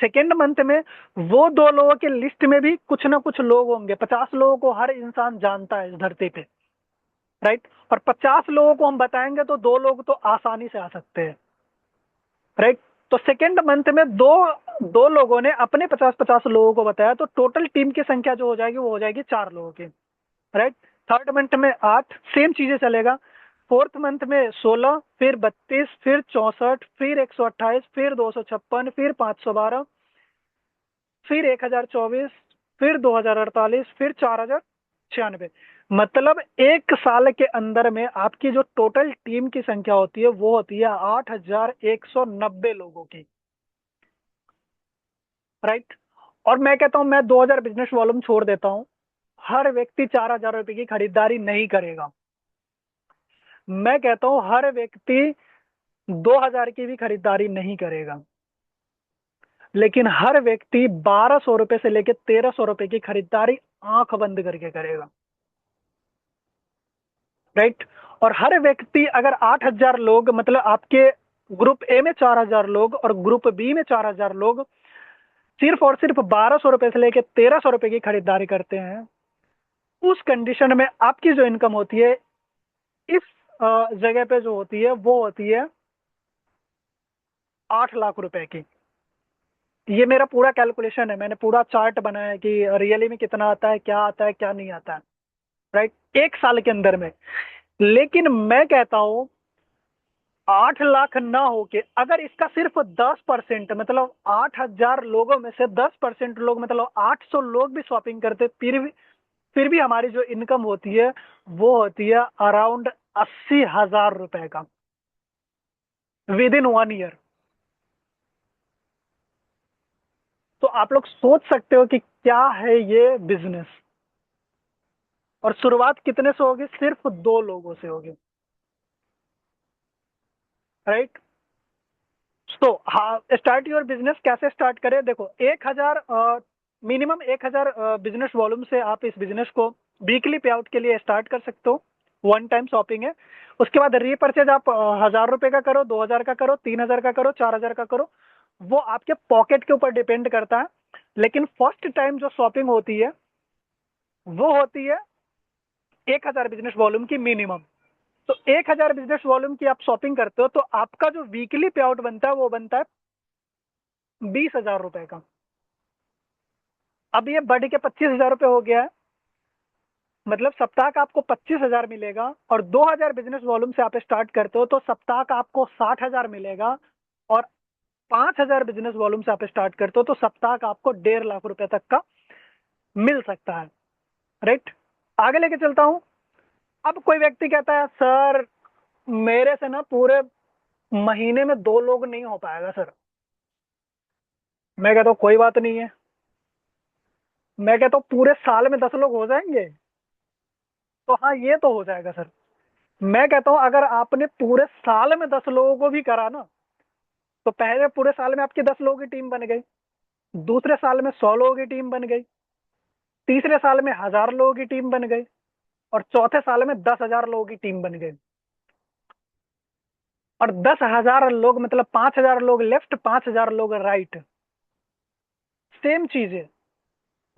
A: सेकेंड मंथ में वो 2 लोगों के लिस्ट में भी कुछ ना कुछ लोग होंगे। 50 लोगों को हर इंसान जानता है इस धरती पे, राइट? और 50 लोगों को हम बताएंगे तो 2 लोग तो आसानी से आ सकते हैं, राइट? तो सेकेंड मंथ में दो दो लोगों ने अपने 50-50 लोगों को बताया, तो टोटल टीम की संख्या जो हो जाएगी वो हो जाएगी 4 लोगों की, राइट? थर्ड मंथ में 8, सेम चीजें चलेगा। फोर्थ मंथ में 16, फिर 32, फिर 64, फिर 128, फिर 256, फिर 512, फिर 1024, फिर 2048, फिर 4096। मतलब एक साल के अंदर में आपकी जो टोटल टीम की संख्या होती है वो होती है 8190 लोगों की, राइट? और मैं कहता हूं मैं 2000 बिजनेस वॉल्यूम छोड़ देता हूं, हर व्यक्ति 4000 रुपए की खरीदारी नहीं करेगा। मैं कहता हूं हर व्यक्ति 2000 की भी खरीदारी नहीं करेगा, लेकिन हर व्यक्ति 1200 रुपए से लेकर 1300 रुपए की खरीदारी आंख बंद करके करेगा, राइट? और हर व्यक्ति अगर 8000 लोग, मतलब आपके ग्रुप ए में 4000 लोग और ग्रुप बी में 4000 लोग सिर्फ और सिर्फ 1200 रुपए से लेकर 1300 रुपए की खरीदारी करते हैं, उस कंडीशन में आपकी जो इनकम होती है इस जगह पे जो होती है वो होती है 8 लाख रुपए की। ये मेरा पूरा कैलकुलेशन है, मैंने पूरा चार्ट बनाया है कि रियली में कितना आता है, क्या आता है, क्या नहीं आता है, राइट? एक साल के अंदर में। लेकिन मैं कहता हूं 8 लाख ना होके अगर इसका सिर्फ 10%, मतलब 8000 लोगों में से 10% लोग, मतलब 800 लोग भी शॉपिंग करते, फिर भी हमारी जो इनकम होती है वो होती है अराउंड 80,000 रुपए का, विद इन 1 ईयर। तो आप लोग सोच सकते हो कि क्या है ये बिजनेस। और शुरुआत कितने से होगी? सिर्फ 2 लोगों से होगी, राइट? तो हाँ, स्टार्ट योर बिजनेस कैसे स्टार्ट करें? देखो, 1000 मिनिमम 1000 बिजनेस वॉल्यूम से आप इस बिजनेस को वीकली पे आउट के लिए स्टार्ट कर सकते हो। वन टाइम शॉपिंग है। उसके बाद रीपर्चेज आप 1000 रुपए का करो, 2000 का करो, 3000 का करो, 4000 का करो, वो आपके पॉकेट के ऊपर डिपेंड करता है। लेकिन फर्स्ट टाइम जो शॉपिंग होती है वो होती है 1000 बिजनेस वॉल्यूम की मिनिमम। तो 1000 बिजनेस वॉल्यूम की आप शॉपिंग करते हो तो आपका जो वीकली पे आउट बनता है वो बनता है 20,000 रुपए का। अब ये बढ़ के 25,000 रुपए हो गया है, मतलब सप्ताह का आपको 25,000 मिलेगा। और 2000 बिजनेस वॉल्यूम से आप स्टार्ट करते हो तो सप्ताह का आपको 60,000 मिलेगा। और 5,000 बिजनेस वॉल्यूम से आप स्टार्ट करते हो तो सप्ताह का आपको 1.5 लाख रुपए तक का मिल सकता है, राइट? आगे लेके चलता हूं। अब कोई व्यक्ति कहता है सर मेरे से ना पूरे महीने में 2 लोग नहीं हो पाएगा सर। मैं कहता हूँ कोई बात नहीं है। मैं कहता हूँ पूरे साल में 10 लोग हो जाएंगे? तो हाँ, ये तो हो जाएगा सर। मैं कहता हूँ अगर आपने पूरे साल में 10 लोगों को भी करा ना, तो पहले पूरे साल में आपकी 10 लोगों की टीम बन गई, दूसरे साल में 100 लोगों की टीम बन गई, तीसरे साल में 1000 लोगों की टीम बन गई, और चौथे साल में 10,000 लोगों की टीम बन गई। और 10,000 लोग मतलब 5,000 लोग लेफ्ट, 5,000 लोग राइट। सेम चीज है,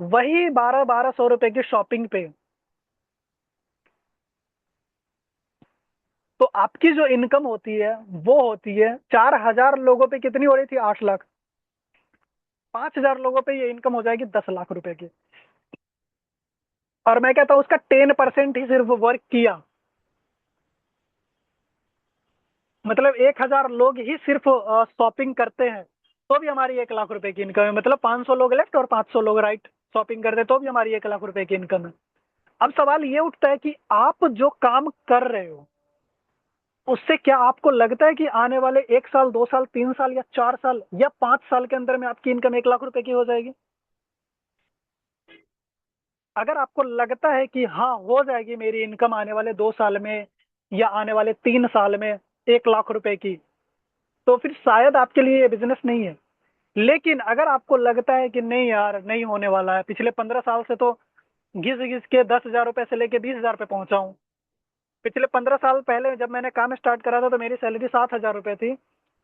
A: वही 1200 रुपए की शॉपिंग पे। तो आपकी जो इनकम होती है वो होती है 4,000 लोगों पे कितनी हो रही थी? 8 लाख। 5,000 लोगों पे ये इनकम हो जाएगी 10 लाख रुपए की। और मैं कहता हूं उसका 10% ही सिर्फ वर्क किया, मतलब 1,000 लोग ही सिर्फ शॉपिंग करते हैं तो भी हमारी 1 लाख रुपए की इनकम है। मतलब 500 लोग लेफ्ट और 500 लोग राइट शॉपिंग करते हैं तो भी हमारी 1 लाख रुपए की इनकम है। अब सवाल ये उठता है कि आप जो काम कर रहे हो उससे क्या आपको लगता है कि आने वाले 1 साल, 2 साल, 3 साल या 4 साल या 5 साल के अंदर में आपकी इनकम 1 लाख रुपए की हो जाएगी? अगर आपको लगता है कि हाँ हो जाएगी मेरी इनकम आने वाले 2 साल में या आने वाले 3 साल में 1 लाख रुपए की, तो फिर शायद आपके लिए ये बिजनेस नहीं है। लेकिन अगर आपको लगता है कि नहीं यार नहीं होने वाला है, पिछले 15 साल से तो घिस घिस के 10,000 रुपए से लेके 20,000 पे पहुंचा हूं, पिछले 15 साल पहले जब मैंने काम स्टार्ट करा था तो मेरी सैलरी 7 हजार रुपये थी।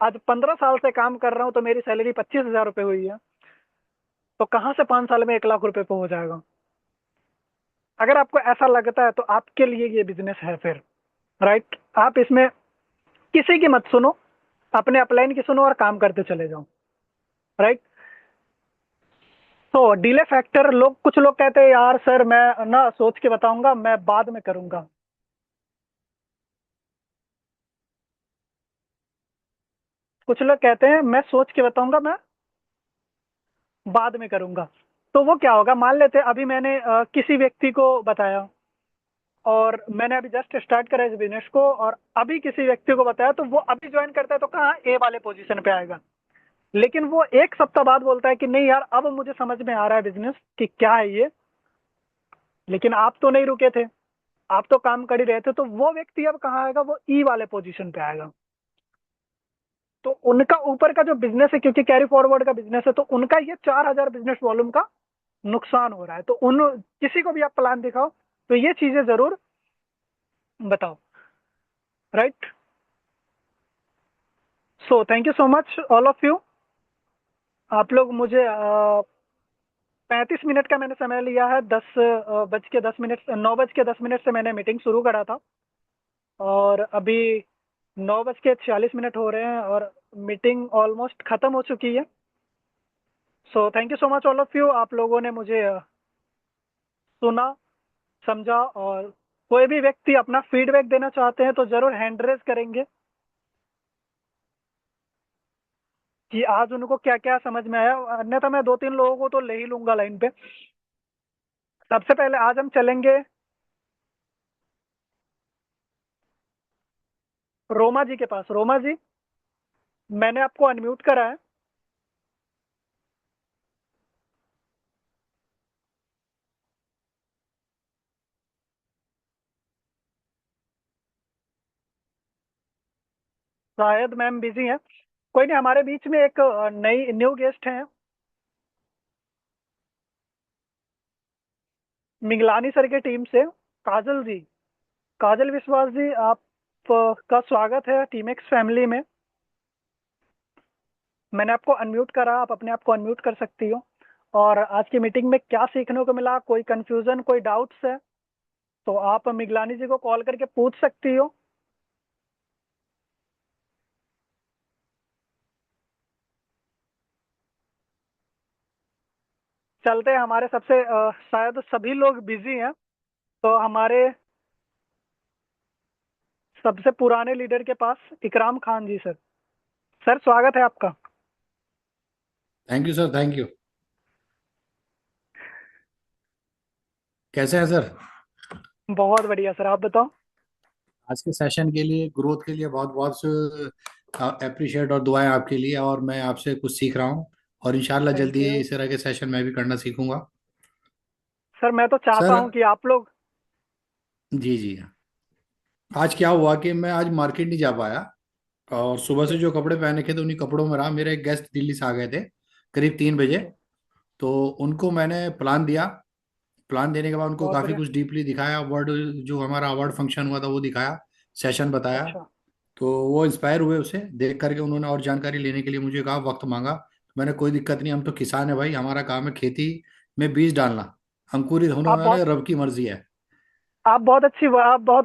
A: आज 15 साल से काम कर रहा हूँ तो मेरी सैलरी 25 हजार रुपये हुई है। तो कहाँ से 5 साल में 1 लाख रुपए पे हो जाएगा? अगर आपको ऐसा लगता है तो आपके लिए ये बिजनेस है फिर। राइट, आप इसमें किसी की मत सुनो, अपने अपलाइन की सुनो और काम करते चले जाओ। राइट। तो डिले फैक्टर, लोग कुछ लोग कहते हैं यार सर मैं ना सोच के बताऊंगा, मैं बाद में करूंगा। कुछ लोग कहते हैं मैं सोच के बताऊंगा, मैं बाद में करूंगा। तो वो क्या होगा, मान लेते हैं अभी मैंने किसी व्यक्ति को बताया और मैंने अभी जस्ट स्टार्ट करा इस बिजनेस को, और अभी किसी व्यक्ति को बताया तो वो अभी ज्वाइन करता है तो कहाँ ए वाले पोजीशन पे आएगा। लेकिन वो 1 सप्ताह बाद बोलता है कि नहीं यार अब मुझे समझ में आ रहा है बिजनेस कि क्या है ये। लेकिन आप तो नहीं रुके थे, आप तो काम कर ही रहे थे, तो वो व्यक्ति अब कहाँ आएगा, वो ई वाले पोजीशन पे आएगा। तो उनका ऊपर का जो बिजनेस है, क्योंकि कैरी फॉरवर्ड का बिजनेस है, तो उनका ये 4 हजार बिजनेस वॉल्यूम का नुकसान हो रहा है। तो उन किसी को भी आप प्लान दिखाओ तो ये चीजें जरूर बताओ। Right. So thank you so much all of you. आप लोग मुझे 35 मिनट का मैंने समय लिया है। 10 बज के 10 मिनट, 9 बज के 10 मिनट से मैंने मीटिंग शुरू करा था और अभी 9 बज के 46 मिनट हो रहे हैं और मीटिंग ऑलमोस्ट खत्म हो चुकी है। So thank you so much all of you. आप लोगों ने मुझे सुना, समझा, और कोई भी व्यक्ति अपना फीडबैक देना चाहते हैं तो जरूर हैंड रेज करेंगे कि आज उनको क्या क्या समझ में आया। अन्यथा मैं 2-3 लोगों को तो ले ही लूंगा लाइन पे। सबसे पहले आज हम चलेंगे रोमा जी के पास। रोमा जी, मैंने आपको अनम्यूट करा है। शायद मैम बिजी हैं। कोई नहीं, हमारे बीच में एक नई न्यू गेस्ट हैं, मिगलानी सर के टीम से, काजल जी। काजल विश्वास जी, आप का स्वागत है टीमेक्स फैमिली में। मैंने आपको अनम्यूट करा, आप अपने आप को अनम्यूट कर सकती हो। और आज की मीटिंग में क्या सीखने को मिला, कोई कंफ्यूजन, कोई डाउट्स है तो आप मिगलानी जी को कॉल करके पूछ सकती हो। चलते हैं हमारे सबसे शायद सभी लोग बिजी हैं, तो हमारे सबसे पुराने लीडर के पास, इकराम खान जी सर। सर स्वागत है आपका।
B: Thank you sir, thank you. कैसे हैं सर?
A: बहुत बढ़िया सर, आप बताओ।
B: आज के सेशन के लिए, ग्रोथ के लिए बहुत बहुत अप्रिशिएट और दुआएं आपके लिए। और मैं आपसे कुछ सीख रहा हूँ और इंशाल्लाह
A: थैंक
B: जल्दी
A: यू
B: इस तरह के सेशन मैं भी करना सीखूंगा।
A: सर। मैं तो चाहता
B: सर,
A: हूं कि आप लोग।
B: जी जी। आज क्या हुआ कि मैं आज मार्केट नहीं जा पाया और सुबह से
A: ओके।
B: जो कपड़े पहने थे तो उन्हीं कपड़ों में रहा। मेरे एक गेस्ट दिल्ली से आ गए थे करीब 3 बजे।
A: ओके।
B: तो उनको मैंने प्लान दिया। प्लान देने के बाद उनको
A: बहुत
B: काफ़ी
A: बढ़िया।
B: कुछ डीपली दिखाया। अवार्ड, जो हमारा अवार्ड फंक्शन हुआ था वो दिखाया, सेशन बताया।
A: अच्छा।
B: तो वो इंस्पायर हुए उसे देख करके। उन्होंने और जानकारी लेने के लिए मुझे कहा, वक्त मांगा। मैंने कोई दिक्कत नहीं, हम तो किसान है भाई, हमारा काम है खेती में बीज डालना, अंकुरित होने
A: आप
B: वाले
A: बहुत
B: रब की मर्जी है।
A: आप बहुत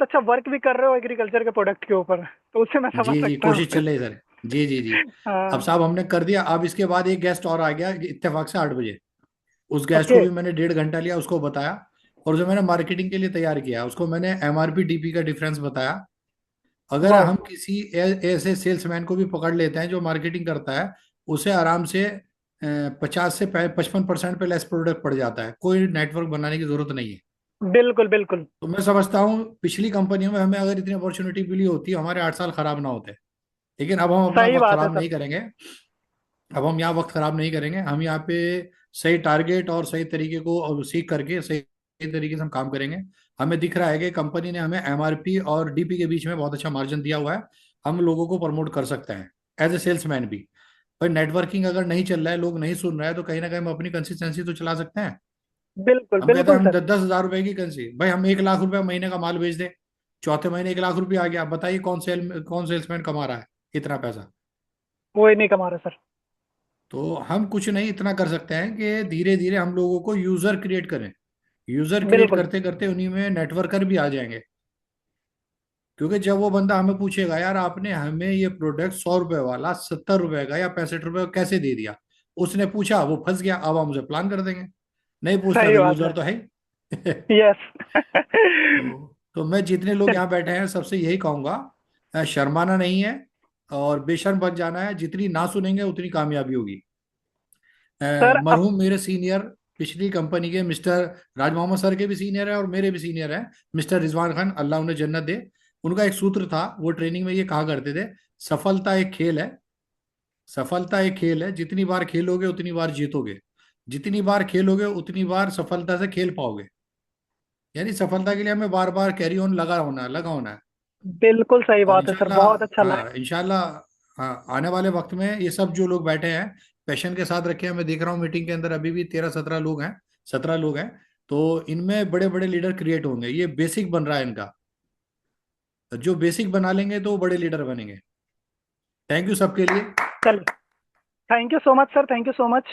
A: अच्छा वर्क भी कर रहे हो एग्रीकल्चर के प्रोडक्ट के ऊपर, तो उससे मैं समझ
B: जी जी,
A: सकता
B: कोशिश
A: हूँ।
B: चल रही है सर। जी जी जी। अब
A: हाँ।
B: साहब हमने कर दिया। अब इसके बाद एक गेस्ट और आ गया इत्तेफाक से 8 बजे। उस गेस्ट को
A: ओके।
B: भी मैंने 1.5 घंटा लिया, उसको बताया। और जो मैंने मार्केटिंग के लिए तैयार किया उसको मैंने एमआरपी डीपी का डिफरेंस बताया। अगर
A: वाह।
B: हम किसी ऐसे सेल्समैन को भी पकड़ लेते हैं जो मार्केटिंग करता है, उसे आराम से 50 से 55% पे लेस प्रोडक्ट पड़ जाता है। कोई नेटवर्क बनाने की जरूरत नहीं है।
A: बिल्कुल बिल्कुल।
B: तो मैं समझता हूँ पिछली कंपनियों में हमें अगर इतनी अपॉर्चुनिटी मिली होती, हमारे 8 साल खराब ना होते। लेकिन अब हम अपना
A: सही
B: वक्त
A: बात है
B: खराब
A: सर।
B: नहीं करेंगे। अब हम यहाँ वक्त खराब नहीं करेंगे। हम यहाँ पे सही टारगेट और सही तरीके को और सीख करके सही तरीके से हम काम करेंगे। हमें दिख रहा है कि कंपनी ने हमें एमआरपी और डीपी के बीच में बहुत अच्छा मार्जिन दिया हुआ है। हम लोगों को प्रमोट कर सकते हैं एज ए सेल्समैन भी। पर नेटवर्किंग अगर नहीं चल रहा है, लोग नहीं सुन रहे हैं, तो कहीं ना कहीं हम अपनी कंसिस्टेंसी तो चला सकते हैं।
A: बिल्कुल
B: हम कहते हैं
A: बिल्कुल
B: हम
A: सर।
B: 10-10 हज़ार रुपए की कंसी, भाई हम 1 लाख रुपए महीने का माल बेच दें, चौथे महीने 1 लाख रुपया आ गया। बताइए कौन सेल्समैन कमा रहा है इतना पैसा?
A: वो ही नहीं कमा रहे सर।
B: तो हम कुछ नहीं इतना कर सकते हैं कि धीरे धीरे हम लोगों को यूजर क्रिएट करें। यूजर क्रिएट
A: बिल्कुल
B: करते करते उन्हीं में नेटवर्कर भी आ जाएंगे। क्योंकि जब वो बंदा हमें पूछेगा, यार आपने हमें ये प्रोडक्ट 100 रुपए वाला 70 रुपए का या 65 रुपए का कैसे दे दिया, उसने पूछा, वो फंस गया, अब हम उसे प्लान कर देंगे। नहीं पूछता
A: सही
B: तो
A: बात
B: यूजर
A: है।
B: तो है ही।
A: यस।
B: तो मैं जितने लोग यहाँ बैठे हैं सबसे यही कहूंगा, शर्माना नहीं है और बेशर्म बन जाना है। जितनी ना सुनेंगे उतनी कामयाबी होगी।
A: सर अब
B: मरहूम मेरे सीनियर, पिछली कंपनी के मिस्टर राज मोहम्मद सर के भी सीनियर है और मेरे भी सीनियर हैं, मिस्टर रिजवान खान, अल्लाह उन्हें जन्नत दे। उनका एक सूत्र था, वो ट्रेनिंग में ये कहा करते थे, सफलता एक खेल है। सफलता एक खेल है, जितनी बार खेलोगे उतनी बार जीतोगे, जितनी बार खेलोगे उतनी बार सफलता से खेल पाओगे। यानी सफलता के लिए हमें बार बार कैरी ऑन लगा होना है।
A: बिल्कुल सही
B: और
A: बात है सर,
B: इंशाल्लाह,
A: बहुत अच्छा
B: हाँ
A: लगा।
B: इंशाल्लाह, हाँ आने वाले वक्त में ये सब जो लोग बैठे हैं पैशन के साथ रखे हैं। मैं देख रहा हूँ मीटिंग के अंदर अभी भी 13-17 लोग हैं, 17 लोग हैं। तो इनमें बड़े बड़े लीडर क्रिएट होंगे, ये बेसिक बन रहा है इनका। जो बेसिक बना लेंगे तो वो बड़े लीडर बनेंगे। थैंक यू सबके लिए।
A: चलिए, thank you so much sir, thank you so much.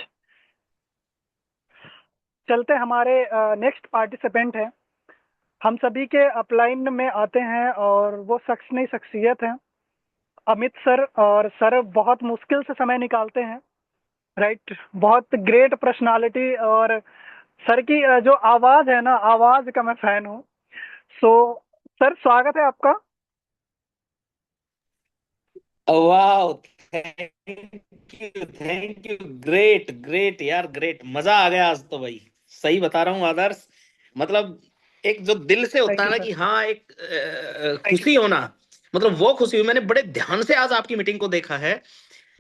A: चलते हमारे नेक्स्ट पार्टिसिपेंट हैं। हम सभी के अपलाइन में आते हैं और वो शख्स नहीं शख्सियत है अमित सर। और सर बहुत मुश्किल से समय निकालते हैं, राइट। बहुत ग्रेट पर्सनालिटी। और सर की जो आवाज है ना, आवाज का मैं फैन हूँ। सो सर स्वागत है आपका।
C: वाह, थैंक यू, ग्रेट ग्रेट यार, ग्रेट, मजा आ गया आज तो भाई। सही बता रहा हूँ आदर्श। मतलब एक जो दिल से होता
A: थैंक
C: है
A: यू
C: ना
A: सर।
C: कि हाँ, एक खुशी होना, मतलब वो खुशी हुई। मैंने बड़े ध्यान से आज आपकी मीटिंग को देखा है।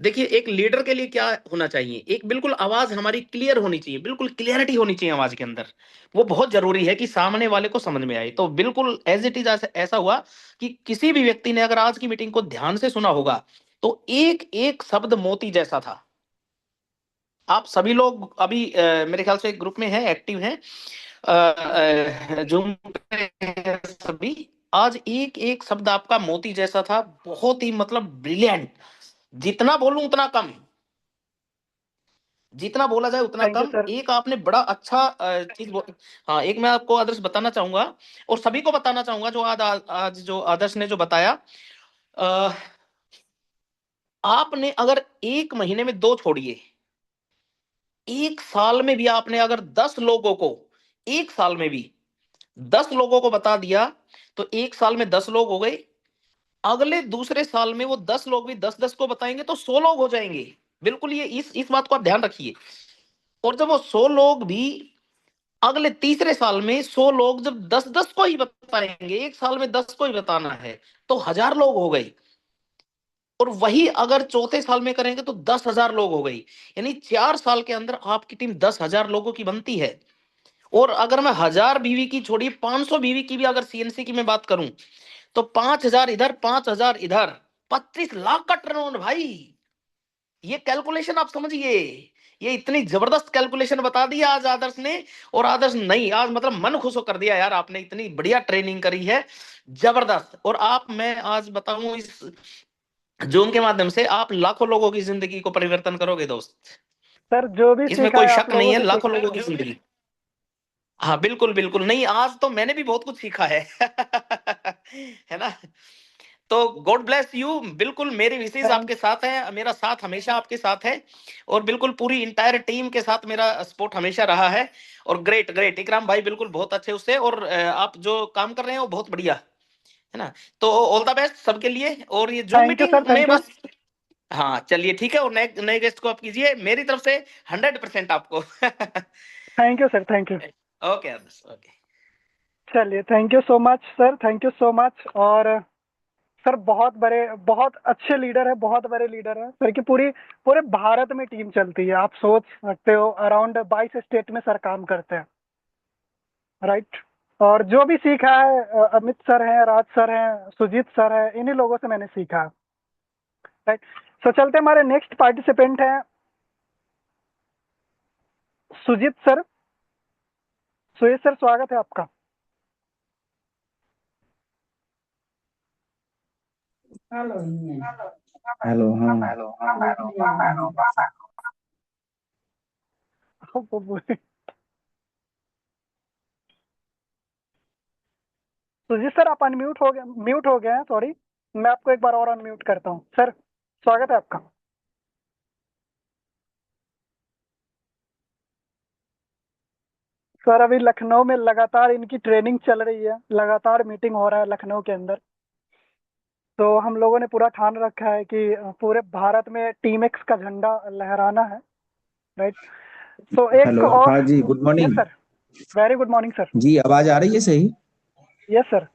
C: देखिए, एक लीडर के लिए क्या होना चाहिए, एक बिल्कुल आवाज हमारी क्लियर होनी चाहिए, बिल्कुल क्लियरिटी होनी चाहिए आवाज के अंदर। वो बहुत जरूरी है कि सामने वाले को समझ में आए। तो बिल्कुल एज इट इज ऐसा हुआ कि किसी भी व्यक्ति ने अगर आज की मीटिंग को ध्यान से सुना होगा तो एक एक शब्द मोती जैसा था। आप सभी लोग अभी मेरे ख्याल से ग्रुप में हैं, एक्टिव हैं, जूम पे हैं सभी। आज एक एक शब्द आपका मोती जैसा था, बहुत ही मतलब ब्रिलियंट। जितना बोलूं उतना कम, जितना बोला जाए उतना
A: थैंक यू
C: कम।
A: सर।
C: एक आपने बड़ा अच्छा हाँ, एक मैं आपको आदर्श बताना चाहूंगा और सभी को बताना चाहूंगा, जो आज जो आदर्श ने जो बताया। अ, आपने अगर एक महीने में दो छोड़िए, एक साल में भी आपने अगर 10 लोगों को, एक साल में भी 10 लोगों को बता दिया, तो एक साल में 10 लोग हो गए। अगले दूसरे साल में वो 10 लोग भी 10-10 को बताएंगे तो 100 लोग हो जाएंगे। बिल्कुल, ये इस बात को आप ध्यान रखिए। और जब वो 100 लोग भी अगले तीसरे साल में, 100 लोग जब 10-10 को ही बताएंगे, एक साल में 10 को ही बताना है, तो 1,000 लोग हो गए। और वही अगर चौथे साल में करेंगे तो 10,000 लोग हो गई। यानी 4 साल के अंदर आपकी टीम 10,000 लोगों की बनती है। और अगर मैं 1,000 बीवी की छोड़िए, 500 बीवी की भी अगर सीएनसी की मैं बात करूं, तो 5,000 इधर, 5,000 इधर, 25 लाख का टर्नओवर भाई। ये कैलकुलेशन आप समझिए। ये इतनी जबरदस्त कैलकुलेशन बता दी आज आदर्श ने। और आदर्श नहीं, आज मतलब मन खुश कर दिया यार, आपने इतनी बढ़िया ट्रेनिंग करी है, जबरदस्त। और आप, मैं आज बताऊं, इस जूम के माध्यम से आप लाखों लोगों की जिंदगी को परिवर्तन करोगे दोस्त।
A: सर जो भी
C: इसमें
A: सीखा
C: कोई
A: है आप
C: शक नहीं
A: लोगों
C: है,
A: से
C: लाखों
A: सीखा
C: लोगों
A: है।
C: की जिंदगी। हाँ बिल्कुल बिल्कुल, नहीं आज तो मैंने भी बहुत कुछ सीखा है। है ना? तो गॉड ब्लेस यू। बिल्कुल मेरी विशेष
A: थैंक
C: आपके साथ है, मेरा साथ हमेशा आपके साथ है। और बिल्कुल पूरी इंटायर टीम के साथ मेरा सपोर्ट हमेशा रहा है। और ग्रेट ग्रेट इकराम भाई, बिल्कुल बहुत अच्छे उससे। और आप जो काम कर रहे हैं वो बहुत बढ़िया है ना। तो ऑल द बेस्ट सबके लिए। और ये zoom
A: thank you
C: meeting
A: sir.
C: में
A: थैंक यू।
C: बस, हाँ चलिए ठीक है। और नए नए गेस्ट को आप कीजिए, मेरी तरफ से 100% आपको।
A: Thank you sir. Thank you.
C: Okay, okay.
A: चलिए, thank you so much sir, thank you so much. और सर बहुत बड़े, बहुत अच्छे लीडर है, बहुत बड़े लीडर है सर की। पूरी पूरे भारत में टीम चलती है, आप सोच सकते हो। अराउंड 22 स्टेट में सर काम करते हैं, राइट। और जो भी सीखा है अमित सर हैं, राज सर हैं, सुजीत सर हैं, इन्हीं लोगों से मैंने सीखा, राइट। सो चलते हमारे नेक्स्ट पार्टिसिपेंट हैं सुजीत सर। सुजीत सर स्वागत है आपका।
D: हेलो। हाँ।
A: वो बोले। तो जी सर, आप अनम्यूट हो गए, म्यूट हो गए हैं, सॉरी। मैं आपको एक बार और अनम्यूट करता हूँ सर। स्वागत है आपका। सर, अभी लखनऊ में लगातार इनकी ट्रेनिंग चल रही है, लगातार मीटिंग हो रहा है लखनऊ के अंदर। तो हम लोगों ने पूरा ठान रखा है कि पूरे भारत में टीम एक्स का झंडा लहराना है। राइट। तो एक
D: हेलो।
A: और।
D: हाँ जी, good
A: yes
D: morning.
A: Sir. Very good morning sir.
D: जी, आवाज आ रही है सही?
A: Yes sir.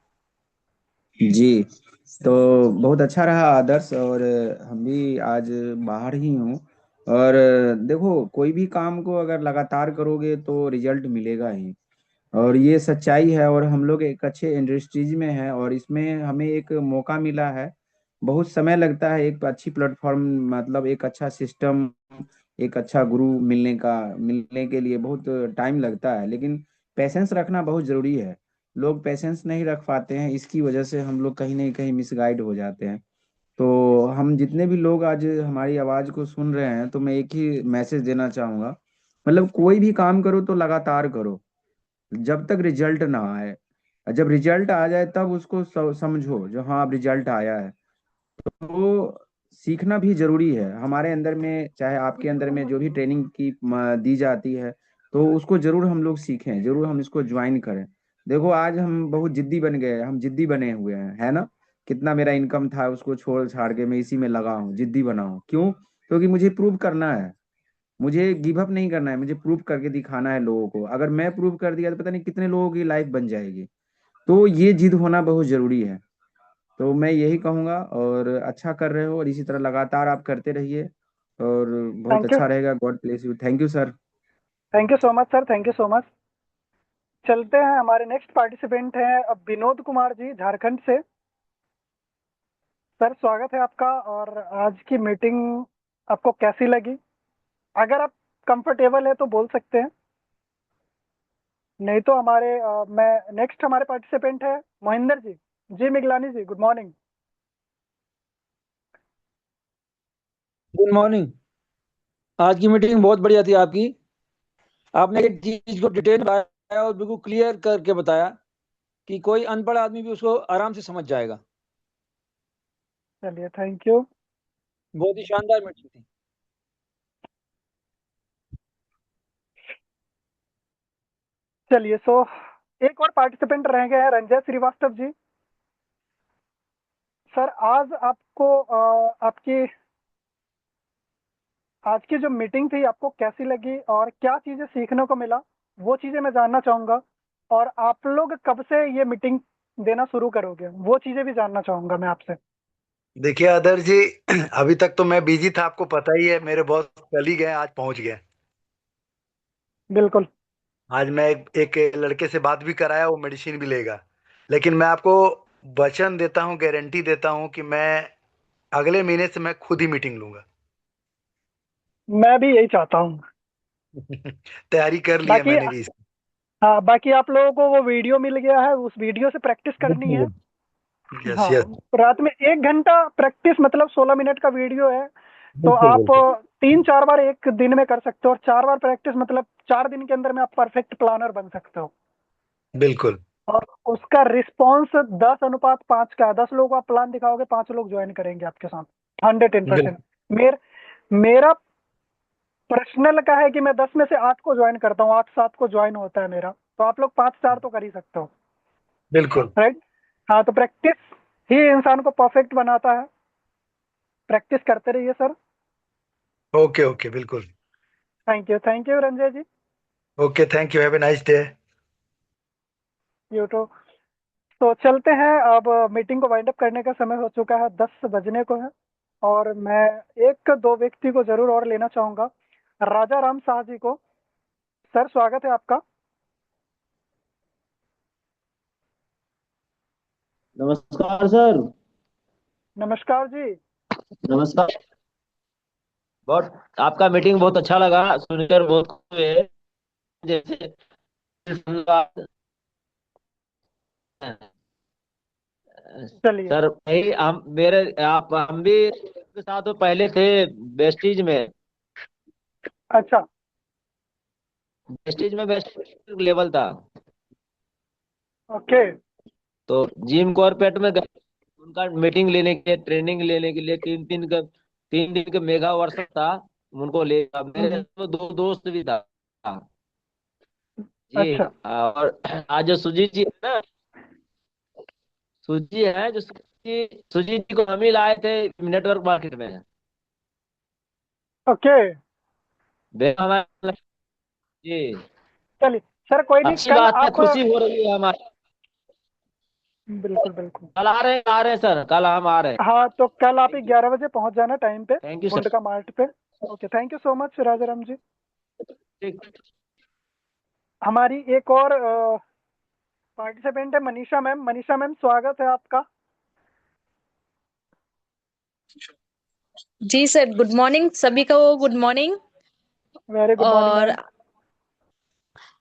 D: जी। तो बहुत अच्छा रहा आदर्श, और हम भी आज बाहर ही हूँ। और देखो, कोई भी काम को अगर लगातार करोगे तो रिजल्ट मिलेगा ही। और ये सच्चाई है, और हम लोग एक अच्छे इंडस्ट्रीज में हैं, और इसमें हमें एक मौका मिला है। बहुत समय लगता है एक अच्छी प्लेटफॉर्म, मतलब एक अच्छा सिस्टम, एक अच्छा गुरु मिलने के लिए बहुत टाइम लगता है, लेकिन पेशेंस रखना बहुत जरूरी है। लोग पेशेंस नहीं रख पाते हैं, इसकी वजह से हम लोग कहीं ना कहीं मिसगाइड हो जाते हैं। तो हम जितने भी लोग आज हमारी आवाज को सुन रहे हैं, तो मैं एक ही मैसेज देना चाहूंगा। मतलब कोई भी काम करो तो लगातार करो, जब तक रिजल्ट ना आए। जब रिजल्ट आ जाए तब उसको समझो, जो हाँ अब रिजल्ट आया है। तो सीखना भी जरूरी है। हमारे अंदर में, चाहे आपके अंदर में, जो भी ट्रेनिंग की दी जाती है, तो उसको जरूर हम लोग सीखें, जरूर हम इसको ज्वाइन करें। देखो, आज हम बहुत जिद्दी बन गए, हम जिद्दी बने हुए हैं, है ना? कितना मेरा इनकम था उसको छोड़ छाड़ के मैं इसी में लगा हूँ, जिद्दी बना हूँ। क्यों? क्योंकि मुझे प्रूव करना है। मुझे गिव अप नहीं करना है, मुझे प्रूव करके दिखाना है लोगों को। अगर मैं प्रूव कर दिया तो पता नहीं कितने लोगों की लाइफ बन जाएगी। तो ये जिद होना बहुत जरूरी है। तो मैं यही कहूंगा, और अच्छा कर रहे हो, और इसी तरह लगातार आप करते रहिए, और बहुत
A: थैंक यू।
D: अच्छा रहेगा। God bless you. Thank you sir.
A: Thank you so much sir, thank you so much. चलते हैं, हमारे नेक्स्ट पार्टिसिपेंट हैं अब विनोद कुमार जी, झारखंड से। सर, स्वागत है आपका। और आज की मीटिंग आपको कैसी लगी? अगर आप कंफर्टेबल है तो बोल सकते हैं, नहीं तो मैं नेक्स्ट, हमारे पार्टिसिपेंट है मोहिंदर जी। जी मिगलानी जी, गुड मॉर्निंग।
E: Good morning. आज की मीटिंग बहुत बढ़िया थी आपकी। आपने एक चीज को डिटेल में बताया और बिल्कुल क्लियर करके बताया कि कोई अनपढ़ आदमी भी उसको आराम से समझ जाएगा।
A: चलिए, थैंक यू।
E: बहुत ही शानदार मीटिंग थी।
A: चलिए, सो एक और पार्टिसिपेंट रह गए हैं, रंजय श्रीवास्तव जी। सर, आज आपको आपकी आज की जो मीटिंग थी आपको कैसी लगी और क्या चीजें सीखने को मिला, वो चीजें मैं जानना चाहूंगा। और आप लोग कब से ये मीटिंग देना शुरू करोगे, वो चीजें भी जानना चाहूंगा मैं आपसे।
F: देखिए आदर्श जी, अभी तक तो मैं बिजी था, आपको पता ही है। मेरे बॉस कल ही गए, आज पहुंच गए।
A: बिल्कुल।
F: आज मैं एक लड़के से बात भी कराया, वो मेडिसिन भी लेगा। लेकिन मैं आपको वचन देता हूँ, गारंटी देता हूँ कि मैं अगले महीने से मैं खुद ही मीटिंग लूंगा।
A: मैं भी यही चाहता हूँ।
F: तैयारी कर लिया
A: बाकी,
F: मैंने भी इसकी।
A: हाँ, बाकी आप लोगों को वो वीडियो मिल गया है, उस वीडियो से प्रैक्टिस करनी है।
F: यस
A: हाँ।
F: यस।
A: रात में 1 घंटा प्रैक्टिस, मतलब 16 मिनट का वीडियो है। तो
F: बिल्कुल
A: आप
F: बिल्कुल।
A: 3-4 बार एक दिन में कर सकते हो, और 4 बार प्रैक्टिस, मतलब 4 दिन के अंदर में आप परफेक्ट प्लानर बन सकते हो।
F: बिल्कुल
A: और उसका रिस्पॉन्स 10:5 का है। 10 लोगों को आप प्लान दिखाओगे, 5 लोग ज्वाइन करेंगे आपके साथ। 110%।
F: बिल्कुल।
A: मेरा पर्सनल का है कि मैं 10 में से 8 को ज्वाइन करता हूँ, 8-7 को ज्वाइन होता है मेरा। तो आप लोग 5-4 तो कर ही सकते हो।
F: बिल्कुल।
A: राइट। हाँ, तो प्रैक्टिस ही इंसान को परफेक्ट बनाता है। प्रैक्टिस करते रहिए सर।
F: ओके ओके बिल्कुल।
A: Thank you Ranjay ji.
F: Okay, thank you, have a nice day.
A: You too. तो चलते हैं, अब मीटिंग को वाइंड अप करने का समय हो चुका है, 10 बजने को है। और मैं एक दो व्यक्ति को जरूर और लेना चाहूंगा, राजा राम शाह जी को। सर, स्वागत है आपका।
G: नमस्कार सर।
A: नमस्कार जी।
G: नमस्कार। बहुत आपका मीटिंग बहुत अच्छा लगा, सुनकर बहुत खुश हुए। जैसे
A: चलिए।
G: सर भाई हम भी के साथ वो पहले थे वेस्टीज में।
A: अच्छा।
G: वेस्ट लेवल था।
A: ओके।
G: तो जिम कॉर्पोरेट में गए, उनका मीटिंग लेने के लिए, ट्रेनिंग लेने के लिए 3 दिन का मेगा वर्कशॉप था। उनको ले मेरे
A: हम्म।
G: तो 2 दोस्त भी था जी।
A: अच्छा।
G: और आज जो सुजीत जी है ना, सुजीत जी को हम ही लाए थे नेटवर्क मार्केट में।
A: ओके।
G: हमारे जी,
A: चलिए सर, कोई नहीं,
G: अच्छी
A: कल
G: बात है,
A: आप।
G: खुशी हो रही है हमारी।
A: बिल्कुल बिल्कुल।
G: कल आ रहे हैं सर, कल हम आ रहे हैं।
A: हाँ, तो कल आप
G: थैंक यू,
A: 11 बजे पहुंच जाना टाइम पे,
G: thank you sir.
A: Mundka mart पे। Okay, thank you so much Rajaram ji.
G: ठीक।
A: हमारी एक और पार्टिसिपेंट है मनीषा मैम। मनीषा मैम, स्वागत है आपका।
H: जी सर, गुड मॉर्निंग सभी को, good morning.
A: Very good morning
H: और
A: मैम।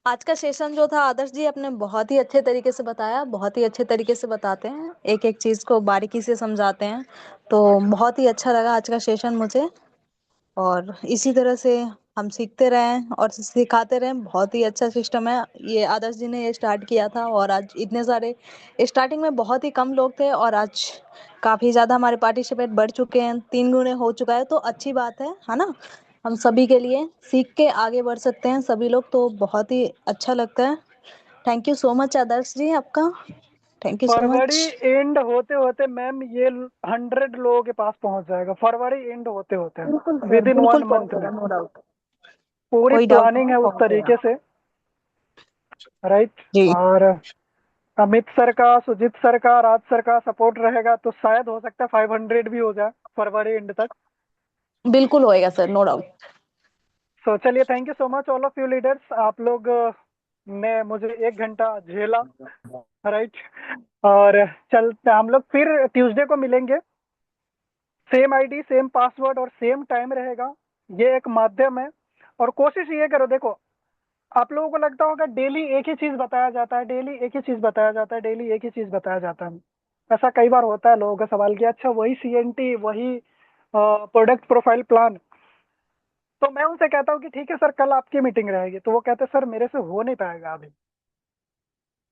H: आज का सेशन जो था, आदर्श जी अपने बहुत ही अच्छे तरीके से बताया, बहुत ही अच्छे तरीके से बताते हैं, एक एक चीज को बारीकी से समझाते हैं। तो बहुत ही अच्छा लगा आज का सेशन मुझे। और इसी तरह से हम सीखते रहें और सिखाते रहें। बहुत ही अच्छा सिस्टम है ये, आदर्श जी ने ये स्टार्ट किया था। और आज इतने सारे, स्टार्टिंग में बहुत ही कम लोग थे और आज काफ़ी ज़्यादा हमारे पार्टिसिपेट बढ़ चुके हैं, 3 गुने हो चुका है। तो अच्छी बात है ना। हम सभी के लिए सीख के आगे बढ़ सकते हैं सभी लोग, तो बहुत ही अच्छा लगता है। थैंक यू सो मच आदर्श जी आपका, thank you so
A: February
H: much.
A: And होते होते मैम ये 100 लोगों के पास पहुंच जाएगा, फरवरी एंड होते होते
H: बिल्कुल सर,
A: विद इन
H: बिल्कुल
A: 1 मंथ में।
H: पहुंचेगा, नो डाउट।
A: पूरी
H: कोई डाउट
A: प्लानिंग
H: नहीं,
A: है उस
H: पहुंचेगा।
A: तरीके से। राइट।
H: जी
A: और अमित सर का, सुजीत सर का, राज सर का सपोर्ट रहेगा तो शायद हो सकता है 500 भी हो जाए फरवरी एंड तक।
H: बिल्कुल होएगा सर, नो डाउट।
A: सो चलिए, thank you so much all of you leaders. आप लोग ने मुझे 1 घंटा झेला। राइट। और चलते हम लोग फिर ट्यूसडे को मिलेंगे। सेम आईडी, सेम पासवर्ड और सेम टाइम रहेगा। ये एक माध्यम है। और कोशिश ये करो, देखो, आप लोगों को लगता होगा डेली एक ही चीज बताया जाता है, डेली एक ही चीज बताया जाता है, डेली एक ही चीज बताया जाता है। ऐसा कई बार होता है, लोगों का सवाल किया, अच्छा वही सीएनटी, वही प्रोडक्ट प्रोफाइल प्लान। तो मैं उनसे कहता हूँ कि ठीक है सर, कल आपकी मीटिंग रहेगी। तो वो कहते हैं सर मेरे से हो नहीं पाएगा अभी।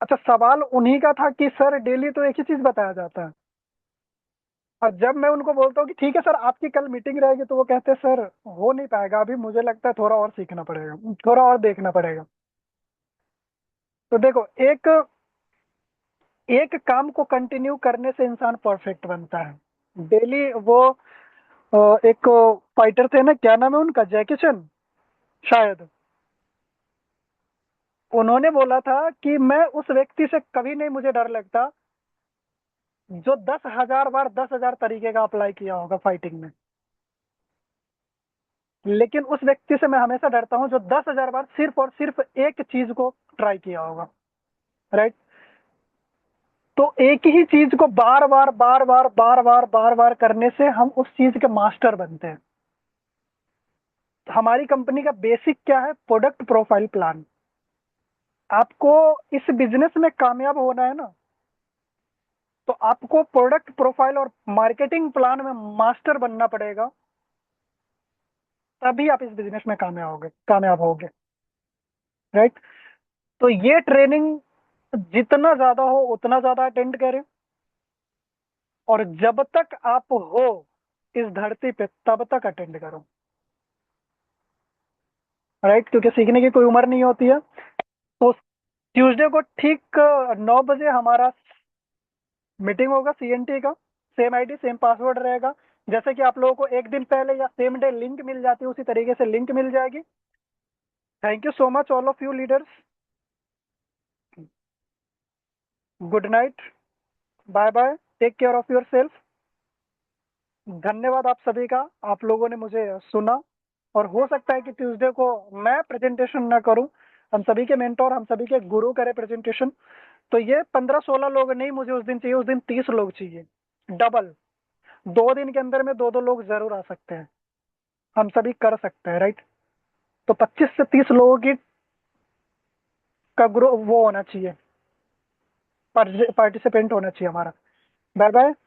A: अच्छा, सवाल उन्हीं का था कि सर डेली तो एक ही चीज बताया जाता है। और जब मैं उनको बोलता हूँ कि ठीक है सर आपकी कल मीटिंग रहेगी, तो वो कहते हैं सर हो नहीं पाएगा अभी, मुझे लगता है थोड़ा और सीखना पड़ेगा, थोड़ा और देखना पड़ेगा। तो देखो, एक एक काम को कंटिन्यू करने से इंसान परफेक्ट बनता है। डेली वो एक फाइटर थे ना, क्या नाम है उनका, जैकी चैन शायद। उन्होंने बोला था कि मैं उस व्यक्ति से कभी नहीं मुझे डर लगता जो 10,000 बार 10,000 तरीके का अप्लाई किया होगा फाइटिंग में, लेकिन उस व्यक्ति से मैं हमेशा डरता हूं जो 10,000 बार सिर्फ और सिर्फ एक चीज को ट्राई किया होगा। राइट। तो एक ही चीज को बार बार बार बार बार बार बार बार करने से हम उस चीज के मास्टर बनते हैं। हमारी कंपनी का बेसिक क्या है, प्रोडक्ट प्रोफाइल प्लान। आपको इस बिजनेस में कामयाब होना है ना, तो आपको प्रोडक्ट प्रोफाइल और मार्केटिंग प्लान में मास्टर बनना पड़ेगा, तभी आप इस बिजनेस में कामयाब होगे। राइट। तो ये ट्रेनिंग जितना ज्यादा हो उतना ज्यादा अटेंड करें। और जब तक आप हो इस धरती पे तब तक अटेंड करो। राइट, क्योंकि सीखने की कोई उम्र नहीं होती है। तो ट्यूसडे को ठीक 9 बजे हमारा मीटिंग होगा सीएनटी का। सेम आईडी, सेम पासवर्ड रहेगा। जैसे कि आप लोगों को एक दिन पहले या सेम डे लिंक मिल जाती है, उसी तरीके से लिंक मिल जाएगी। Thank you so much all of you leaders. Good night, bye bye, take care of yourself. धन्यवाद आप सभी का, आप लोगों ने मुझे सुना। और हो सकता है कि ट्यूसडे को मैं प्रेजेंटेशन ना करूं, हम सभी के मेंटोर, हम सभी के गुरु करें प्रेजेंटेशन। तो ये 15-16 लोग नहीं मुझे उस दिन चाहिए, उस दिन 30 लोग चाहिए, डबल। 2 दिन के अंदर में 2-2 लोग जरूर आ सकते हैं, हम सभी कर सकते हैं। राइट। तो 25 से 30 लोगों की का ग्रुप वो होना चाहिए, पार्टिसिपेंट होना चाहिए हमारा। Bye bye.